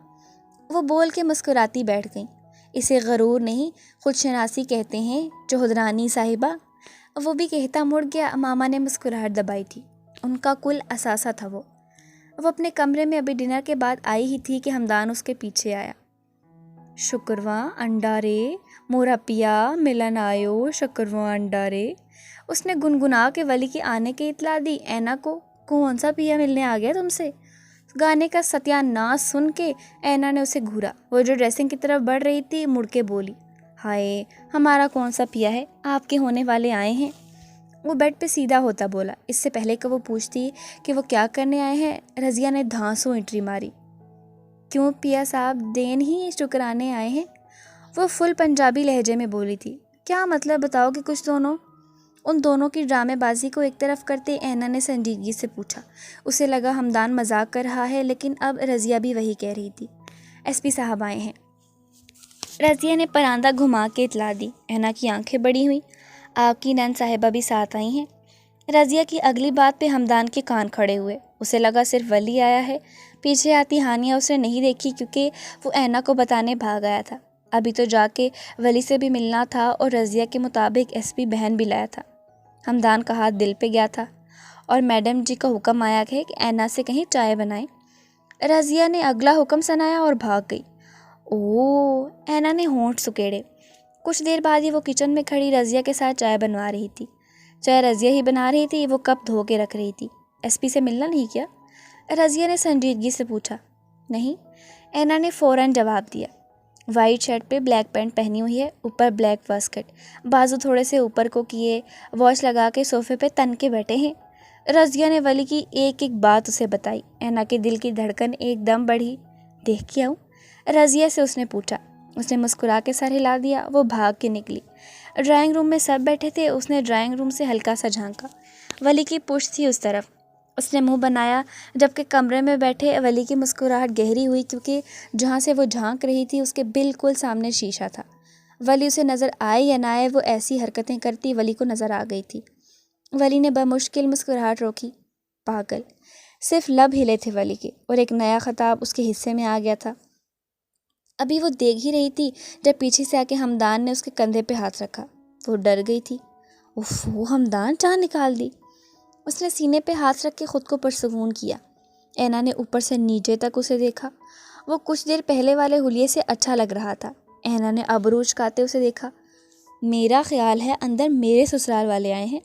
وہ بول کے مسکراتی بیٹھ گئیں۔ اسے غرور نہیں، خود شناسی کہتے ہیں چودھرانی صاحبہ۔ وہ بھی کہتا مڑ گیا۔ ماما نے مسکراہٹ دبائی تھی، ان کا کل اثاثہ تھا وہ۔ اپنے کمرے میں ابھی ڈنر کے بعد آئی ہی تھی کہ ہمدان اس کے پیچھے آیا۔ شکرواں انڈا رے مورا پیا ملن آیو، شکرواں انڈا رے۔ اس نے گنگنا کے ولی کے آنے کی اطلاع دی۔ اینا کو کون سا پیا ملنے آ گیا تم سے؟ گانے کا ستیہ ناش سن کے اینا نے اسے گھورا۔ وہ جو ڈریسنگ کی طرف بڑھ رہی تھی مڑ کے بولی، ہائے ہمارا کون سا پیا ہے، آپ کے ہونے والے آئے ہیں۔ وہ بیڈ پہ سیدھا ہوتا بولا۔ اس سے پہلے کہ وہ پوچھتی کہ وہ کیا کرنے آئے ہیں، رضیہ نے دھانسوں انٹری ماری۔ کیوں پیا صاحب دین ہی شکرانے آئے ہیں؟ وہ فل پنجابی لہجے میں بولی تھی۔ کیا مطلب بتاؤ کہ کچھ دونوں؟ ان دونوں کی ڈرامے بازی کو ایک طرف کرتے اینا نے سنجیدگی سے پوچھا۔ اسے لگا ہمدان مذاق کر رہا ہے، لیکن اب رضیہ بھی وہی کہہ رہی تھی۔ ایس پی صاحب آئے ہیں، رضیہ نے پراندہ گھما کے اطلاع دی۔ اینا کی آنکھیں بڑی ہوئیں۔ آپ کی نند صاحبہ بھی ساتھ آئی ہیں؟ رضیہ کی اگلی بات پہ ہمدان کے کان کھڑے ہوئے۔ اسے لگا صرف ولی آیا ہے۔ پیچھے آتی ہانیہ اسے نہیں دیکھی کیونکہ وہ اینا کو بتانے بھاگ آیا تھا۔ ابھی تو جا کے ولی سے بھی ملنا تھا، اور رضیہ کے مطابق ایس پی بہن بھی لایا تھا۔ ہمدان کا ہاتھ دل پہ گیا تھا، اور میڈم جی کا حکم آیا ہے کہ اینا سے کہیں چائے بنائیں۔ رضیہ نے اگلا حکم سنایا اور بھاگ گئی۔ اوہ، اینا نے ہونٹ سکیڑے۔ کچھ دیر بعد ہی وہ کچن میں کھڑی رضیہ کے ساتھ چائے بنوا رہی تھی۔ چائے رضیہ ہی بنا رہی تھی، وہ کپ دھو کے رکھ رہی تھی۔ ایس پی سے ملنا نہیں کیا؟ رضیہ نے سنجیدگی سے پوچھا۔ نہیں، اینا نے فوراً جواب دیا۔ وائٹ شرٹ پہ بلیک پینٹ پہنی ہوئی ہے، اوپر بلیک واسکٹ، بازو تھوڑے سے اوپر کو کیے، واچ لگا کے صوفے پہ تن کے بیٹھے ہیں۔ رضیہ نے ولی کی ایک ایک بات اسے بتائی۔ اینا کے دل کی دھڑکن ایک دم بڑھی۔ دیکھ کے آؤں؟ رضیہ سے اس نے پوچھا۔ اس نے مسکرا کے سر ہلا دیا۔ وہ بھاگ کے نکلی۔ ڈرائنگ روم میں سب بیٹھے تھے۔ اس نے ڈرائنگ روم سے ہلکا سا جھانکا۔ ولی کی پشت تھی اس طرف۔ اس نے منہ بنایا، جبکہ کمرے میں بیٹھے ولی کی مسکراہٹ گہری ہوئی، کیونکہ جہاں سے وہ جھانک رہی تھی اس کے بالکل سامنے شیشہ تھا۔ ولی اسے نظر آئے یا نہ آئے، وہ ایسی حرکتیں کرتی ولی کو نظر آ گئی تھی۔ ولی نے بمشکل مسکراہٹ روکی۔ پاگل، صرف لب ہلے تھے ولی کے، اور ایک نیا خطاب اس کے حصے میں آ گیا تھا۔ ابھی وہ دیکھ ہی رہی تھی جب پیچھے سے آ کے ہمدان نے اس کے کندھے پہ ہاتھ رکھا۔ وہ ڈر گئی تھی۔ اف، وہ ہمدان جان نکال دی۔ اس نے سینے پہ ہاتھ رکھ کے خود کو پرسکون کیا۔ اینا نے اوپر سے نیچے تک اسے دیکھا۔ وہ کچھ دیر پہلے والے حلیے سے اچھا لگ رہا تھا۔ اینا نے ابرو اچکاتے اسے دیکھا۔ میرا خیال ہے اندر میرے سسرال والے آئے ہیں۔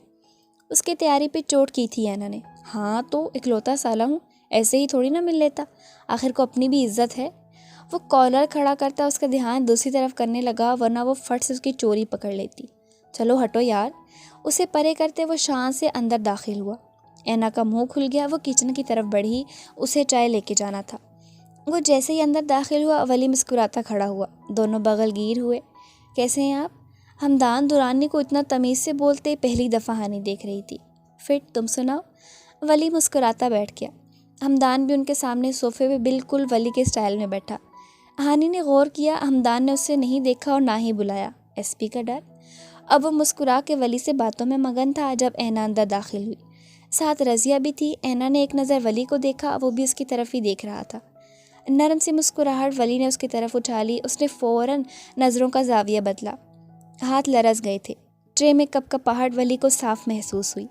اس کی تیاری پہ چوٹ کی تھی اینا نے۔ ہاں تو اکلوتا سالہ ہوں، ایسے ہی تھوڑی نہ مل لیتا، آخر کو اپنی بھی عزت ہے۔ وہ کالر کھڑا کرتا اس کا دھیان دوسری طرف کرنے لگا، ورنہ وہ فٹ سے اس کی چوری پکڑ لیتی۔ چلو ہٹو یار۔ اسے پرے کرتے وہ شان سے اندر داخل ہوا۔ اینا کا منہ کھل گیا، وہ کچن کی طرف بڑھی، اسے چائے لے کے جانا تھا۔ وہ جیسے ہی اندر داخل ہوا، ولی مسکراتا کھڑا ہوا۔ دونوں بغل گیر ہوئے۔ کیسے ہیں آپ؟ ہمدان دورانی کو اتنا تمیز سے بولتے پہلی دفعہ ہانی دیکھ رہی تھی۔ فٹ، تم سناؤ؟ ولی مسکراتا بیٹھ گیا۔ ہمدان بھی ان کے سامنے صوفے پہ بالکل ولی کے سٹائل میں بیٹھا۔ ہانی نے غور کیا، ہمدان نے اسے نہیں دیکھا اور نہ ہی بلایا۔ ایس پی کا ڈر؟ اب وہ مسکرا کے ولی سے باتوں میں مگن تھا جب اینا اندر داخل ہوئی۔ ساتھ رضیہ بھی تھی۔ اینا نے ایک نظر ولی کو دیکھا، وہ بھی اس کی طرف ہی دیکھ رہا تھا۔ نرم سی مسکراہٹ ولی نے اس کی طرف اچھالی۔ اس نے فوراً نظروں کا زاویہ بدلا۔ ہاتھ لرز گئے تھے۔ ٹرے میں کپ کپاہٹ ولی کو صاف محسوس ہوئی۔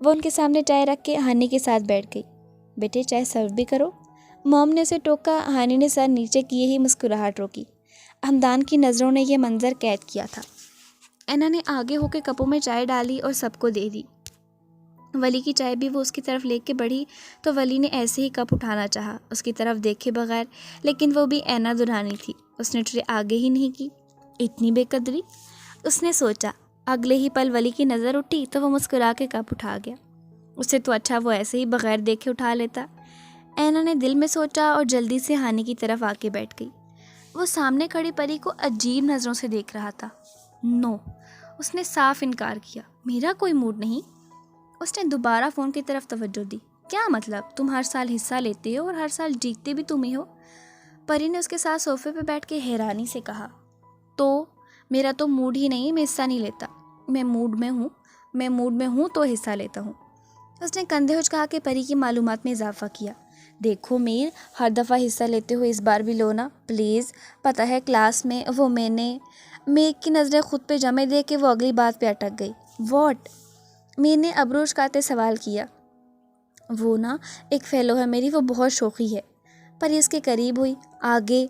وہ ان کے سامنے چائے رکھ کے ہانی کے ساتھ بیٹھ گئی۔ بیٹے چائے سرو بھی کرو۔ موم نے اسے ٹوکا۔ ہانی نے سر نیچے کیے ہی مسکراہٹ روکی۔ ہمدان کی نظروں نے یہ منظر قید کیا تھا۔ اینا نے آگے ہو کے کپوں میں چائے ڈالی اور سب کو دے دی۔ ولی کی چائے بھی وہ اس کی طرف لے کے بڑھی تو ولی نے ایسے ہی کپ اٹھانا چاہا اس کی طرف دیکھے بغیر، لیکن وہ بھی اینا دلہانی تھی۔ اس نے ٹرے آگے ہی نہیں کی۔ اتنی بے قدری، اس نے سوچا۔ اگلے ہی پل ولی کی نظر اٹھی تو وہ مسکرا کے کپ اٹھا گیا۔ اسے تو اچھا وہ ایسے ہی بغیر دیکھے اٹھا لیتا۔ اینا نے دل میں سوچا اور جلدی سے ہانی کی طرف آ کے بیٹھ گئی۔ وہ سامنے کھڑی پری کو عجیب نظروں سے دیکھ رہا تھا۔ نو، اس نے صاف انکار کیا۔ میرا کوئی موڈ نہیں۔ اس نے دوبارہ فون کی طرف توجہ دی۔ کیا مطلب؟ تم ہر سال حصہ لیتے ہو اور ہر سال جیتتے بھی تم ہی ہو۔ پری نے اس کے ساتھ صوفے پہ بیٹھ کے حیرانی سے کہا۔ تو میرا تو موڈ ہی نہیں، میں حصہ نہیں لیتا۔ میں موڈ میں ہوں تو حصہ لیتا ہوں۔ اس نے کندھے اچکا کے پری کی معلومات میں اضافہ کیا۔ دیکھو میر، ہر دفعہ حصہ لیتے ہو، اس بار بھی لو نا پلیز۔ پتہ ہے کلاس میں وہ میں نے میک کی نظریں خود پہ جمے دے کے وہ اگلی بات پہ اٹک گئی۔ واٹ؟ میر نے ابرو اچکاتے سوال کیا۔ وہ نا ایک فیلو ہے میری، وہ بہت شوخی ہے۔ پری اس کے قریب ہوئی۔ آگے؟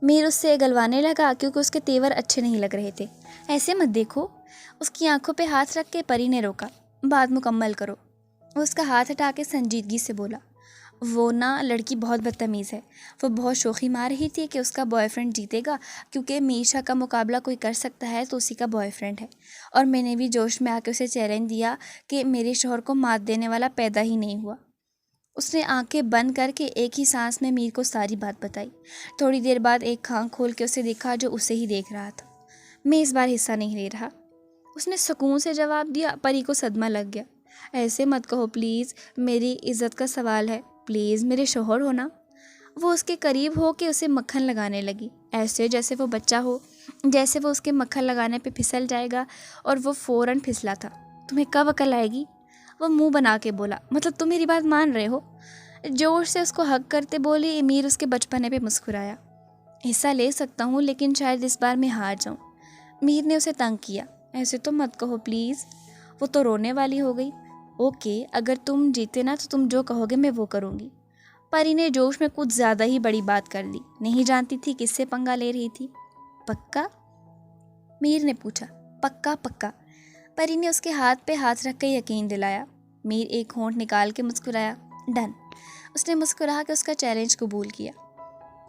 میر اس سے گلوانے لگا کیونکہ اس کے تیور اچھے نہیں لگ رہے تھے۔ ایسے مت دیکھو۔ اس کی آنکھوں پہ ہاتھ رکھ کے پری نے روکا۔ بات مکمل کرو۔ وہ اس کا ہاتھ ہٹا کے سنجیدگی سے بولا۔ وہ نا لڑکی بہت بدتمیز ہے۔ وہ بہت شوخی مار رہی تھی کہ اس کا بوائے فرینڈ جیتے گا، کیونکہ میشا کا مقابلہ کوئی کر سکتا ہے تو اسی کا بوائے فرینڈ ہے، اور میں نے بھی جوش میں آ کے اسے چیلنج دیا کہ میرے شوہر کو مات دینے والا پیدا ہی نہیں ہوا۔ اس نے آنکھیں بند کر کے ایک ہی سانس میں میر کو ساری بات بتائی۔ تھوڑی دیر بعد ایک آنکھ کھول کے اسے دیکھا جو اسے ہی دیکھ رہا تھا۔ میں اس بار حصہ نہیں لے رہا، اس نے سکون سے جواب دیا۔ پری کو صدمہ لگ گیا۔ ایسے مت کہو پلیز، میری عزت کا سوال ہے، پلیز میرے شوہر ہونا۔ وہ اس کے قریب ہو کے اسے مکھن لگانے لگی، ایسے جیسے وہ بچہ ہو، جیسے وہ اس کے مکھن لگانے پہ پھسل جائے گا، اور وہ فوراً پھسلا تھا۔ تمہیں کب عقل آئے گی؟ وہ منہ بنا کے بولا۔ مطلب تم میری بات مان رہے ہو؟ جوش سے اس کو حق کرتے بولی۔ امیر اس کے بچپنے پہ مسکرایا۔ حصہ لے سکتا ہوں لیکن شاید اس بار میں ہار جاؤں۔ میر نے اسے تنگ کیا۔ ایسے تو مت کہو پلیز۔ وہ تو رونے والی ہو گئی۔ اوکے، اگر تم جیتے نا تو تم جو کہو گے میں وہ کروں گی۔ پری نے جوش میں کچھ زیادہ ہی بڑی بات کر لی۔ نہیں جانتی تھی کس سے پنگا لے رہی تھی۔ پکا؟ میر نے پوچھا۔ پکا پکا۔ پری نے اس کے ہاتھ پہ ہاتھ رکھ کے یقین دلایا۔ میر ایک ہونٹ نکال کے مسکرایا۔ ڈن۔ اس نے مسکرا کے اس کا چیلنج قبول کیا۔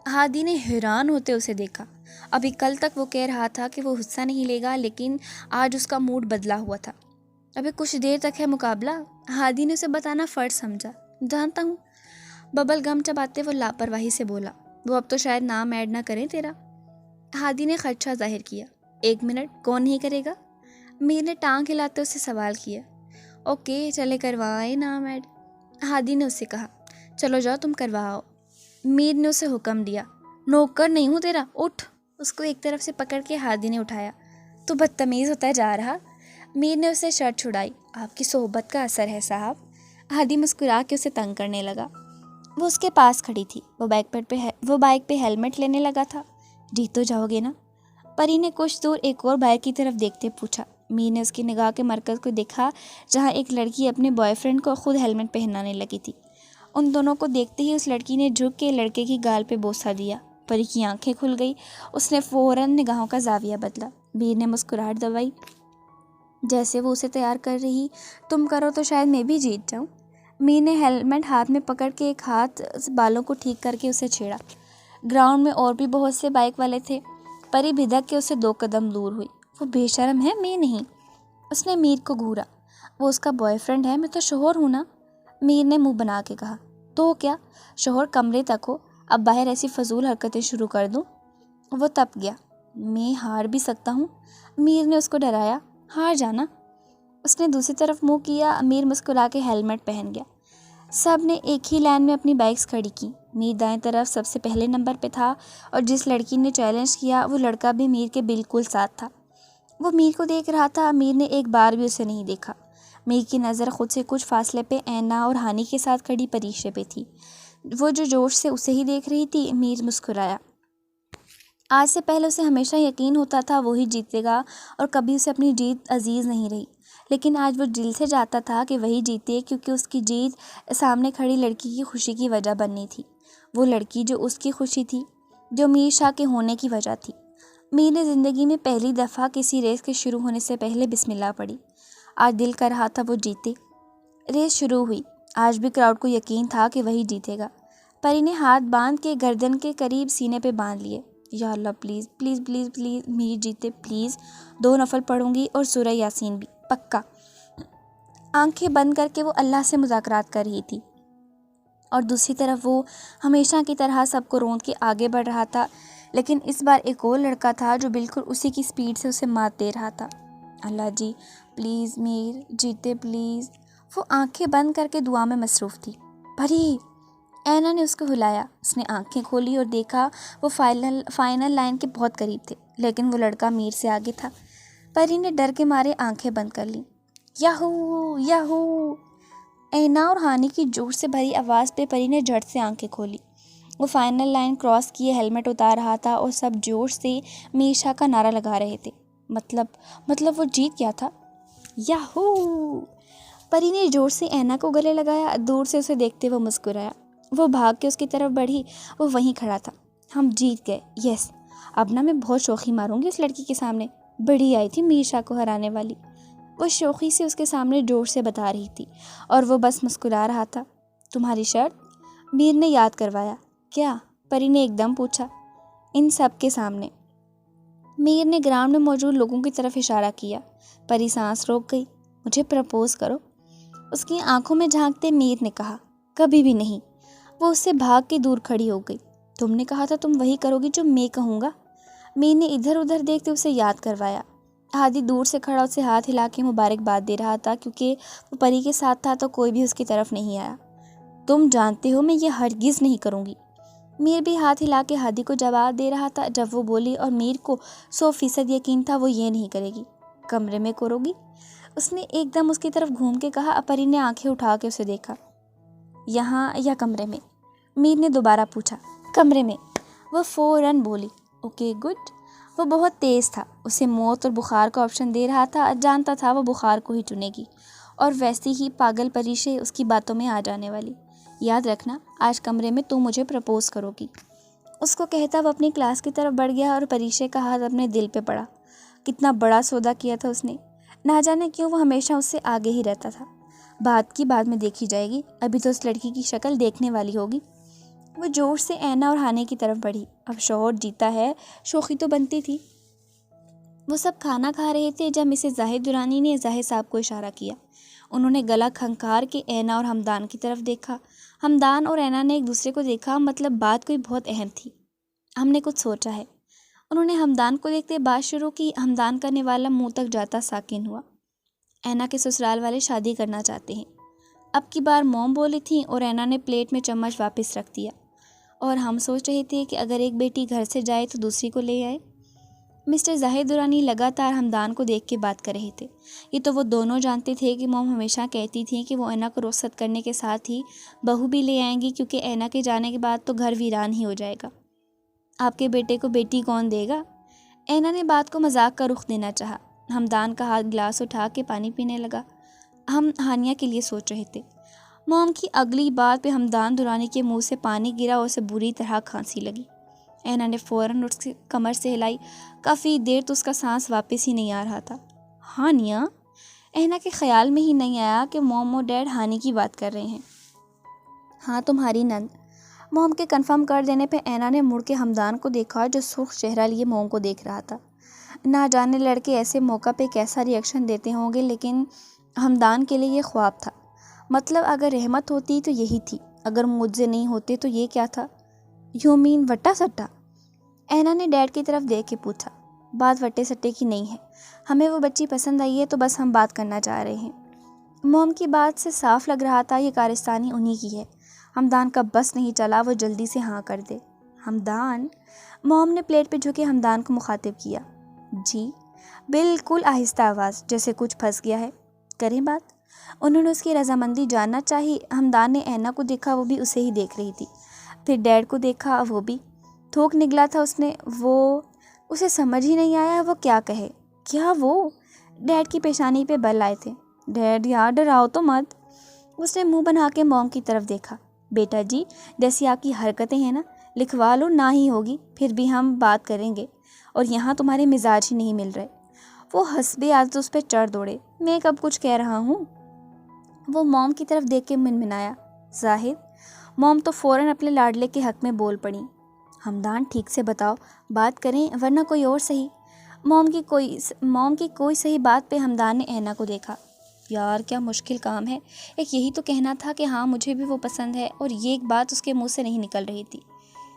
ہادی نے حیران ہوتے اسے دیکھا۔ ابھی کل تک وہ کہہ رہا تھا کہ وہ حصہ نہیں لے گا، لیکن آج اس کا موڈ بدلا ہوا تھا۔ ابھی کچھ دیر تک ہے مقابلہ، ہادی نے اسے بتانا فرض سمجھا۔ جانتا ہوں۔ ببل گم چباتے وہ لاپرواہی سے بولا۔ وہ اب تو شاید نام ایڈ نہ کریں تیرا۔ ہادی نے خدشہ ظاہر کیا۔ ایک منٹ، کون نہیں کرے گا؟ میر نے ٹانگ ہلاتے اسے سوال کیا۔ اوکے چلے کروائے نام ایڈ۔ ہادی نے اسے کہا چلو جاؤ تم کرواؤ۔ میر نے اسے حکم دیا نوکر نہیں ہوں تیرا، اٹھ۔ اس کو ایک طرف سے پکڑ کے ہادی نے اٹھایا۔ تو بدتمیز ہوتا جا رہا۔ میر نے اسے شرٹ چھڑائی۔ آپ کی صحبت کا اثر ہے صاحب۔ ہادی مسکرا کے اسے تنگ کرنے لگا۔ وہ اس کے پاس کھڑی تھی، وہ بائک پہ ہیلمٹ لینے لگا تھا۔ جیت تو جاؤ گے نا؟ پری نے کچھ دور ایک اور بائک کی طرف دیکھتے پوچھا۔ میر نے اس کی نگاہ کے مرکز کو دیکھا جہاں ایک لڑکی اپنے بوائے فرینڈ کو خود ہیلمٹ پہنانے لگی تھی۔ ان دونوں کو دیکھتے ہی اس لڑکی نے جھک کے لڑکے کی گال پہ بوسہ دیا۔ پری کی آنکھیں کھل گئی۔ اس نے فوراً نگاہوں کا زاویہ بدلا۔ میر نے مسکراہٹ دبائی جیسے وہ اسے تیار کر رہی، تم کرو تو شاید میں بھی جیت جاؤں۔ میر نے ہیلمٹ ہاتھ میں پکڑ کے ایک ہاتھ سے بالوں کو ٹھیک کر کے اسے چھیڑا۔ گراؤنڈ میں اور بھی بہت سے بائک والے تھے۔ پری بھدک کے اسے 2 قدم دور ہوئی۔ وہ بے شرم ہے، میں نہیں۔ اس نے میر کو گھورا۔ وہ اس کا بوائے فرینڈ ہے، میں تو شوہر ہوں نا۔ میر نے منہ بنا کے کہا تو کیا، شوہر کمرے تک ہو، اب باہر ایسی فضول حرکتیں شروع کر دوں؟ وہ تپ گیا۔ میں ہار بھی سکتا ہوں، میر نے اس کو ڈرایا۔ ہار جانا۔ اس نے دوسری طرف منہ کیا۔ میر مسکرا کے ہیلمٹ پہن گیا۔ سب نے ایک ہی لائن میں اپنی بائکس کھڑی کی۔ میر دائیں طرف سب سے پہلے نمبر پہ تھا اور جس لڑکی نے چیلنج کیا وہ لڑکا بھی میر کے بالکل ساتھ تھا۔ وہ میر کو دیکھ رہا تھا۔ میر نے ایک بار بھی اسے نہیں دیکھا۔ میر کی نظر خود سے کچھ فاصلے پہ اینا اور ہانی کے ساتھ کھڑی پریشے پہ تھی، وہ جو جوش سے اسے ہی دیکھ رہی تھی۔ میر مسکرایا۔ آج سے پہلے اسے ہمیشہ یقین ہوتا تھا وہی جیتے گا اور کبھی اسے اپنی جیت عزیز نہیں رہی، لیکن آج وہ دل سے چاہتا تھا کہ وہی جیتے، کیونکہ اس کی جیت سامنے کھڑی لڑکی کی خوشی کی وجہ بننی تھی۔ وہ لڑکی جو اس کی خوشی تھی، جو میر شاہ کے ہونے کی وجہ تھی۔ میر نے زندگی میں پہلی دفعہ کسی ریس کے شروع ہونے سے پہلے بسم اللہ پڑھی۔ آج دل کر رہا تھا وہ جیتے۔ ریس شروع ہوئی۔ آج بھی کراؤڈ کو یقین تھا کہ وہی جیتے گا۔ پری نے ہاتھ باندھ کے گردن کے قریب سینے پہ باندھ لیے۔ یا اللہ پلیز پلیز پلیز پلیز میر جیتے پلیز۔ 2 نفل پڑھوں گی اور سورہ یاسین بھی، پکا۔ آنکھیں بند کر کے وہ اللہ سے مذاکرات کر رہی تھی اور دوسری طرف وہ ہمیشہ کی طرح سب کو روند کے آگے بڑھ رہا تھا، لیکن اس بار ایک اور لڑکا تھا جو بالکل اسی کی سپیڈ سے اسے مات دے رہا تھا۔ اللہ جی پلیز میر جیتے پلیز۔ وہ آنکھیں بند کر کے دعا میں مصروف تھی۔ پری، اینا نے اس کو ہلایا۔ اس نے آنکھیں کھولی اور دیکھا وہ فائنل لائن کے بہت قریب تھے، لیکن وہ لڑکا میر سے آگے تھا۔ پری نے ڈر کے مارے آنکھیں بند کر لیں۔ Yahoo Yahoo! اینا اور ہانی کی جوش سے بھری آواز پہ پری نے جھٹ سے آنکھیں کھولی۔ وہ فائنل لائن کراس کیے ہیلمٹ اتار رہا تھا اور سب جوش سے میر شاہ کا نعرہ لگا رہے تھے۔ مطلب وہ جیت گیا تھا۔ یاہو! پری نے زور سے اینا کو گلے لگایا۔ دور سے اسے دیکھتے وہ مسکرایا۔ وہ بھاگ کے اس کی طرف بڑھی۔ وہ وہیں کھڑا تھا۔ ہم جیت گئے، یس۔ اب نا میں بہت شوخی ماروں گی اس لڑکی کے سامنے، بڑی آئی تھی میر شاہ کو ہرانے والی۔ وہ شوخی سے اس کے سامنے جوش سے بتا رہی تھی اور وہ بس مسکرا رہا تھا۔ تمہاری شرط؟ میر نے یاد کروایا۔ کیا؟ پری نے ایک دم پوچھا۔ ان سب کے سامنے۔ میر نے گراؤنڈ میں موجود لوگوں کی طرف اشارہ کیا۔ پری سانس روک گئی۔ مجھے پرپوز کرو، اس کی آنکھوں میں جھانکتے میر نے کہا۔ کبھی بھی نہیں۔ وہ اس سے بھاگ کے دور کھڑی ہو گئی۔ تم نے کہا تھا تم وہی کرو گی جو میں کہوں گا۔ میر نے ادھر ادھر دیکھتے اسے یاد کروایا۔ ہادی دور سے کھڑا اسے ہاتھ ہلا کے مبارکباد دے رہا تھا، کیونکہ وہ پری کے ساتھ تھا تو کوئی بھی اس کی طرف نہیں آیا۔ تم جانتے ہو میں یہ ہرگز نہیں کروں گی۔ میر بھی ہاتھ ہلا کے ہادی کو جواب دے رہا تھا۔ جب وہ بولی اور میر کو 100% یقین تھا وہ یہ نہیں کرے گی۔ کمرے میں کرو گی؟ اس نے ایک دم اس کی طرف گھوم کے کہا۔ پری نے آنکھیں اٹھا کے اسے دیکھا۔ یہاں یا کمرے میں؟ میر نے دوبارہ پوچھا۔ کمرے میں، وہ فوراً بولی۔ Okay good. وہ بہت تیز تھا، اسے موت اور بخار کا آپشن دے رہا تھا۔ جانتا تھا وہ بخار کو ہی چنے گی اور ویسی ہی پاگل پریشے اس کی باتوں میں آ جانے والی۔ یاد رکھنا آج کمرے میں تو مجھے پرپوز کرو گی۔ اس کو کہتا وہ اپنی کلاس کی طرف بڑھ گیا اور پریشے کا ہاتھ اپنے دل پہ پڑا۔ کتنا بڑا سودا کیا تھا اس نے۔ نہ جانے کیوں وہ ہمیشہ اس سے آگے ہی رہتا تھا۔ بات کی بعد میں دیکھی جائے گی، ابھی تو اس لڑکی کی شکل دیکھنے والی ہوگی۔ وہ جوش سے اینا اور ہانے کی طرف بڑھی۔ اب شوہر جیتا ہے، شوخی تو بنتی تھی۔ وہ سب کھانا کھا رہے تھے جب مسز زاہد درانی نے زاہد صاحب کو اشارہ کیا۔ انہوں نے گلا کھنکار کے اینا اور ہمدان کی طرف دیکھا۔ ہمدان اور اینا نے ایک دوسرے کو دیکھا، مطلب بات کوئی بہت اہم تھی۔ ہم نے کچھ سوچا ہے۔ انہوں نے ہمدان کو دیکھتے بات شروع کی۔ ہمدان کرنے والا منہ تک جاتا ساکن ہوا۔ اینا کے سسرال والے شادی کرنا چاہتے ہیں۔ اب کی بار موم بولی تھیں اور اینا نے پلیٹ میں چمچ واپس رکھ دیا، اور ہم سوچ رہے تھے کہ اگر ایک بیٹی گھر سے جائے تو دوسری کو لے آئے۔ مسٹر زاہد درانی لگاتار ہمدان کو دیکھ کے بات کر رہے تھے۔ یہ تو وہ دونوں جانتے تھے کہ موم ہمیشہ کہتی تھیں کہ وہ اینا کو رخصت کرنے کے ساتھ ہی بہو بھی لے آئیں گی، کیونکہ اینا کے جانے کے بعد تو گھر ویران ہی ہو جائے گا۔ آپ کے بیٹے کو بیٹی کون دے گا؟ اینا نے بات کو مذاق کا رخ دینا چاہا۔ ہمدان کا ہاتھ گلاس اٹھا کے پانی پینے لگا۔ ہم ہانیہ کے لیے سوچ رہے تھے۔ موم کی اگلی بات پہ ہمدان درانی کے منہ سے پانی گرا اور اسے بری طرح کھانسی لگی۔ اینا نے فوراً اس کی کمر سے ہلائی۔ کافی دیر تو اس کا سانس واپس ہی نہیں آ رہا تھا۔ ہانیہ؟ اینا کے خیال میں ہی نہیں آیا کہ موم اور ڈیڈ ہانی کی بات کر رہے ہیں۔ ہاں، تمہاری نند۔ موم کے کنفرم کر دینے پہ اینا نے مڑ کے ہمدان کو دیکھا جو سرخ چہرہ لیے موم کو دیکھ رہا تھا۔ نہ جانے لڑکے ایسے موقع پہ کیسا ری ایکشن دیتے ہوں گے، لیکن ہمدان کے لیے یہ خواب تھا۔ مطلب اگر رحمت ہوتی تو یہی تھی، اگر مجھے نہیں ہوتے تو یہ کیا تھا؟ یو مین وٹا سٹا؟ اینا نے ڈیڈ کی طرف دیکھ کے پوچھا۔ بات وٹے سٹے کی نہیں ہے، ہمیں وہ بچی پسند آئی ہے تو بس ہم بات کرنا چاہ رہے ہیں۔ موم کی بات سے صاف لگ رہا تھا یہ کارستانی انہی کی ہے۔ ہمدان کا بس نہیں چلا، وہ جلدی سے ہاں کر دے۔ ہمدان؟ موم نے پلیٹ پہ جھکے ہمدان کو مخاطب کیا۔ جی؟ بالکل آہستہ آواز، جیسے کچھ پھنس گیا ہے۔ کریں بات؟ انہوں نے اس کی رضامندی جاننا چاہی۔ ہمدان نے اینا کو دیکھا، وہ بھی اسے ہی دیکھ رہی تھی۔ پھر ڈیڈ کو دیکھا، وہ بھی تھوک نگلا تھا اس نے۔ اسے سمجھ ہی نہیں آیا وہ کیا کہے۔ کیا وہ؟ ڈیڈ کی پیشانی پہ بل آئے تھے۔ ڈیڈ یار ڈراؤ تو مت۔ اس نے منہ بنا کے موم کی طرف دیکھا۔ بیٹا جی، جیسی آپ کی حرکتیں ہیں نا، لکھوا لو نہ ہی ہوگی، پھر بھی ہم بات کریں گے، اور یہاں تمہارے مزاج ہی نہیں مل رہے۔ وہ حسب عادت اس پہ چڑھ دوڑے۔ میں کب کچھ کہہ رہا ہوں؟ وہ موم کی طرف دیکھ کے منمنایا۔ زاہد؟ موم تو فوراً اپنے لاڈلے کے حق میں بول پڑی۔ ہمدان ٹھیک سے بتاؤ، بات کریں ورنہ کوئی اور صحیح۔ موم کی کوئی صحیح بات پہ ہمدان نے اینا کو دیکھا۔ یار کیا مشکل کام ہے، ایک یہی تو کہنا تھا کہ ہاں مجھے بھی وہ پسند ہے، اور یہ ایک بات اس کے منہ سے نہیں نکل رہی تھی۔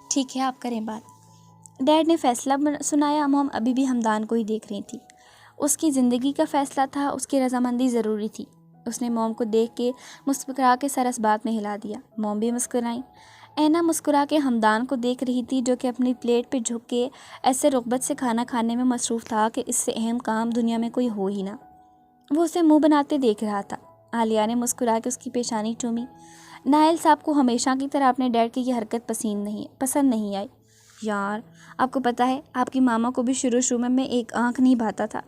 ٹھیک ہے، آپ کریں بات۔ ڈیڈ نے فیصلہ سنایا۔ موم ابھی بھی ہمدان کو ہی دیکھ رہی تھی۔ اس کی زندگی کا فیصلہ تھا، اس کی رضامندی ضروری تھی۔ اس نے موم کو دیکھ کے مسکرا کے سر اس بات میں ہلا دیا۔ موم بھی مسکرائیں۔ اینا مسکرا کے ہمدان کو دیکھ رہی تھی، جو کہ اپنی پلیٹ پہ جھک کے ایسے رغبت سے کھانا کھانے میں مصروف تھا کہ اس سے اہم کام دنیا میں کوئی ہو ہی نہ۔ وہ اسے منہ بناتے دیکھ رہا تھا۔ عالیہ نے مسکرا کے اس کی پیشانی چومی۔ نائل صاحب کو ہمیشہ کی طرح اپنے ڈیڈ کی یہ حرکت پسند نہیں آئی۔ یار آپ کو پتہ ہے، آپ کی ماما کو بھی شروع میں ایک آنکھ نہیں بھاتا تھا۔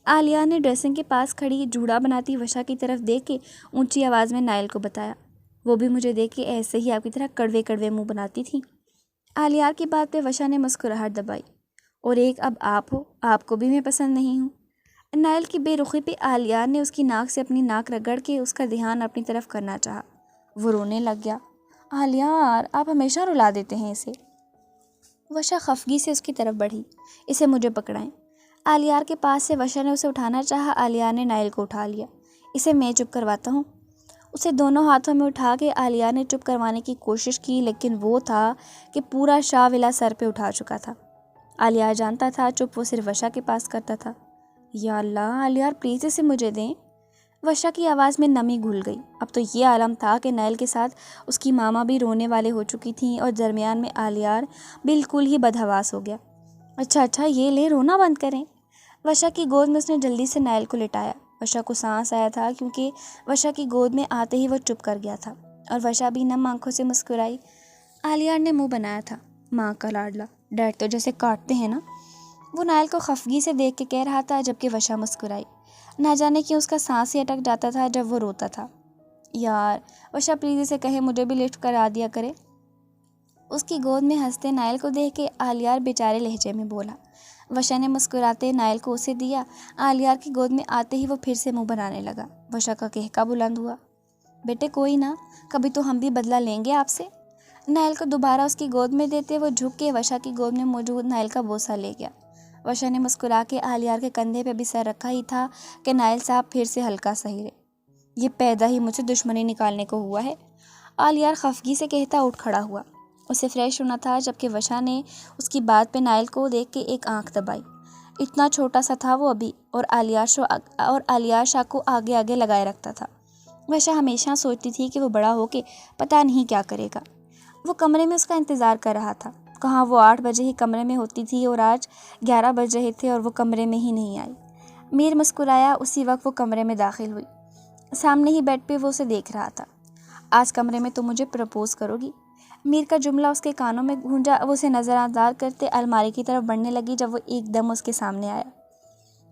عالیہ نے ڈریسنگ کے پاس کھڑی جوڑا بناتی وشا کی طرف دیکھ کے اونچی آواز میں نائل کو بتایا۔ وہ بھی مجھے دیکھ کے ایسے ہی آپ کی طرح کڑوے کڑوے منہ بناتی تھی۔ عالیہ کی بات پہ وشا نے مسکراہٹ دبائی۔ اور ایک اب آپ ہو، آپ کو بھی میں پسند نہیں ہوں۔ نائل کی بے رخی پہ عالیہ نے اس کی ناک سے اپنی ناک رگڑ کے اس کا دھیان اپنی طرف کرنا چاہا۔ وہ رونے لگ گیا۔ عالیہ آپ ہمیشہ رلا دیتے ہیں اسے۔ وشا خفگی سے اس کی طرف بڑھی۔ اسے مجھے پکڑائیں۔ عالیہ کے پاس سے وشا نے اسے اٹھانا چاہا۔ عالیہ نے نائل کو اٹھا لیا۔ اسے میں چپ کرواتا ہوں۔ اسے دونوں ہاتھوں میں اٹھا کے عالیہ نے چپ کروانے کی کوشش کی، لیکن وہ تھا کہ پورا شاہ ولا سر پہ اٹھا چکا تھا۔ عالیہ جانتا تھا چپ وہ صرف وشا کے پاس کرتا تھا۔ یا اللہ عالیہ پلیز اسے مجھے دیں۔ وشا کی آواز میں نمی گھل گئی۔ اب تو یہ عالم تھا کہ نائل کے ساتھ اس کی ماما بھی رونے والے ہو چکی تھیں، اور درمیان میں عالیہ بالکل ہی بدحواس ہو گیا۔ اچھا یہ لے، رونا بند کریں۔ وشا کی گود میں اس نے جلدی سے نائل کو لٹایا۔ وشا کو سانس آیا تھا، کیونکہ وشا کی گود میں آتے ہی وہ چپ کر گیا تھا، اور وشا بھی نم آنکھوں سے مسکرائی۔ عالیہ نے منہ بنایا تھا۔ ماں کا لاڈلا، ڈیڈ تو جیسے کاٹتے ہیں نا۔ وہ نائل کو خفگی سے دیکھ کے کہہ رہا تھا، جبکہ وشا مسکرائی۔ نہ جانے کیوں اس کا سانس ہی اٹک جاتا تھا جب وہ روتا تھا۔ یار وشا پلیز اسے کہے مجھے بھی لفٹ کرا دیا کرے۔ اس کی گود میں ہنستے نائل کو دیکھ کے عالیہ بیچارے لہجے میں بولا۔ وشا نے مسکراتے نائل کو اسے دیا۔ عالیہ کی گود میں آتے ہی وہ پھر سے منہ بنانے لگا۔ وشا کا کہکا بلند ہوا۔ بیٹے کوئی نہ، کبھی تو ہم بھی بدلہ لیں گے آپ سے۔ نائل کو دوبارہ اس کی گود میں دیتے وہ جھک کے وشا کی گود میں موجود نائل کا بوسہ لے گیا۔ وشا نے مسکرا کے عالیہ کے کندھے پہ بھی سر رکھا ہی تھا کہ نائل صاحب پھر سے ہلکا سا ہلے۔ یہ پیدا ہی مجھ سے دشمنی نکالنے کو ہوا ہے۔ عالیہ خفگی سے کہتا اٹھ کھڑا ہوا۔ اسے فریش ہونا تھا، جبکہ وشا نے اس کی بات پہ نائل کو دیکھ کے ایک آنکھ دبائی۔ اتنا چھوٹا سا تھا وہ ابھی، اور عالیہ شاہ کو آگے آگے لگائے رکھتا تھا۔ وشا ہمیشہ سوچتی تھی کہ وہ بڑا ہو کے پتہ نہیں کیا کرے گا۔ وہ کمرے میں اس کا انتظار کر رہا تھا۔ کہاں وہ 8 بجے ہی کمرے میں ہوتی تھی اور آج 11 بج رہے تھے اور وہ کمرے میں ہی نہیں آئی۔ میر مسکرایا۔ اسی وقت وہ کمرے میں داخل ہوئی۔ سامنے ہی بیڈ پہ وہ اسے دیکھ رہا تھا۔ آج کمرے میں تو مجھے پرپوز کرو گی؟ میر کا جملہ اس کے کانوں میں گونجا۔ وہ اسے نظر انداز کرتے الماری کی طرف بڑھنے لگی جب وہ ایک دم اس کے سامنے آیا۔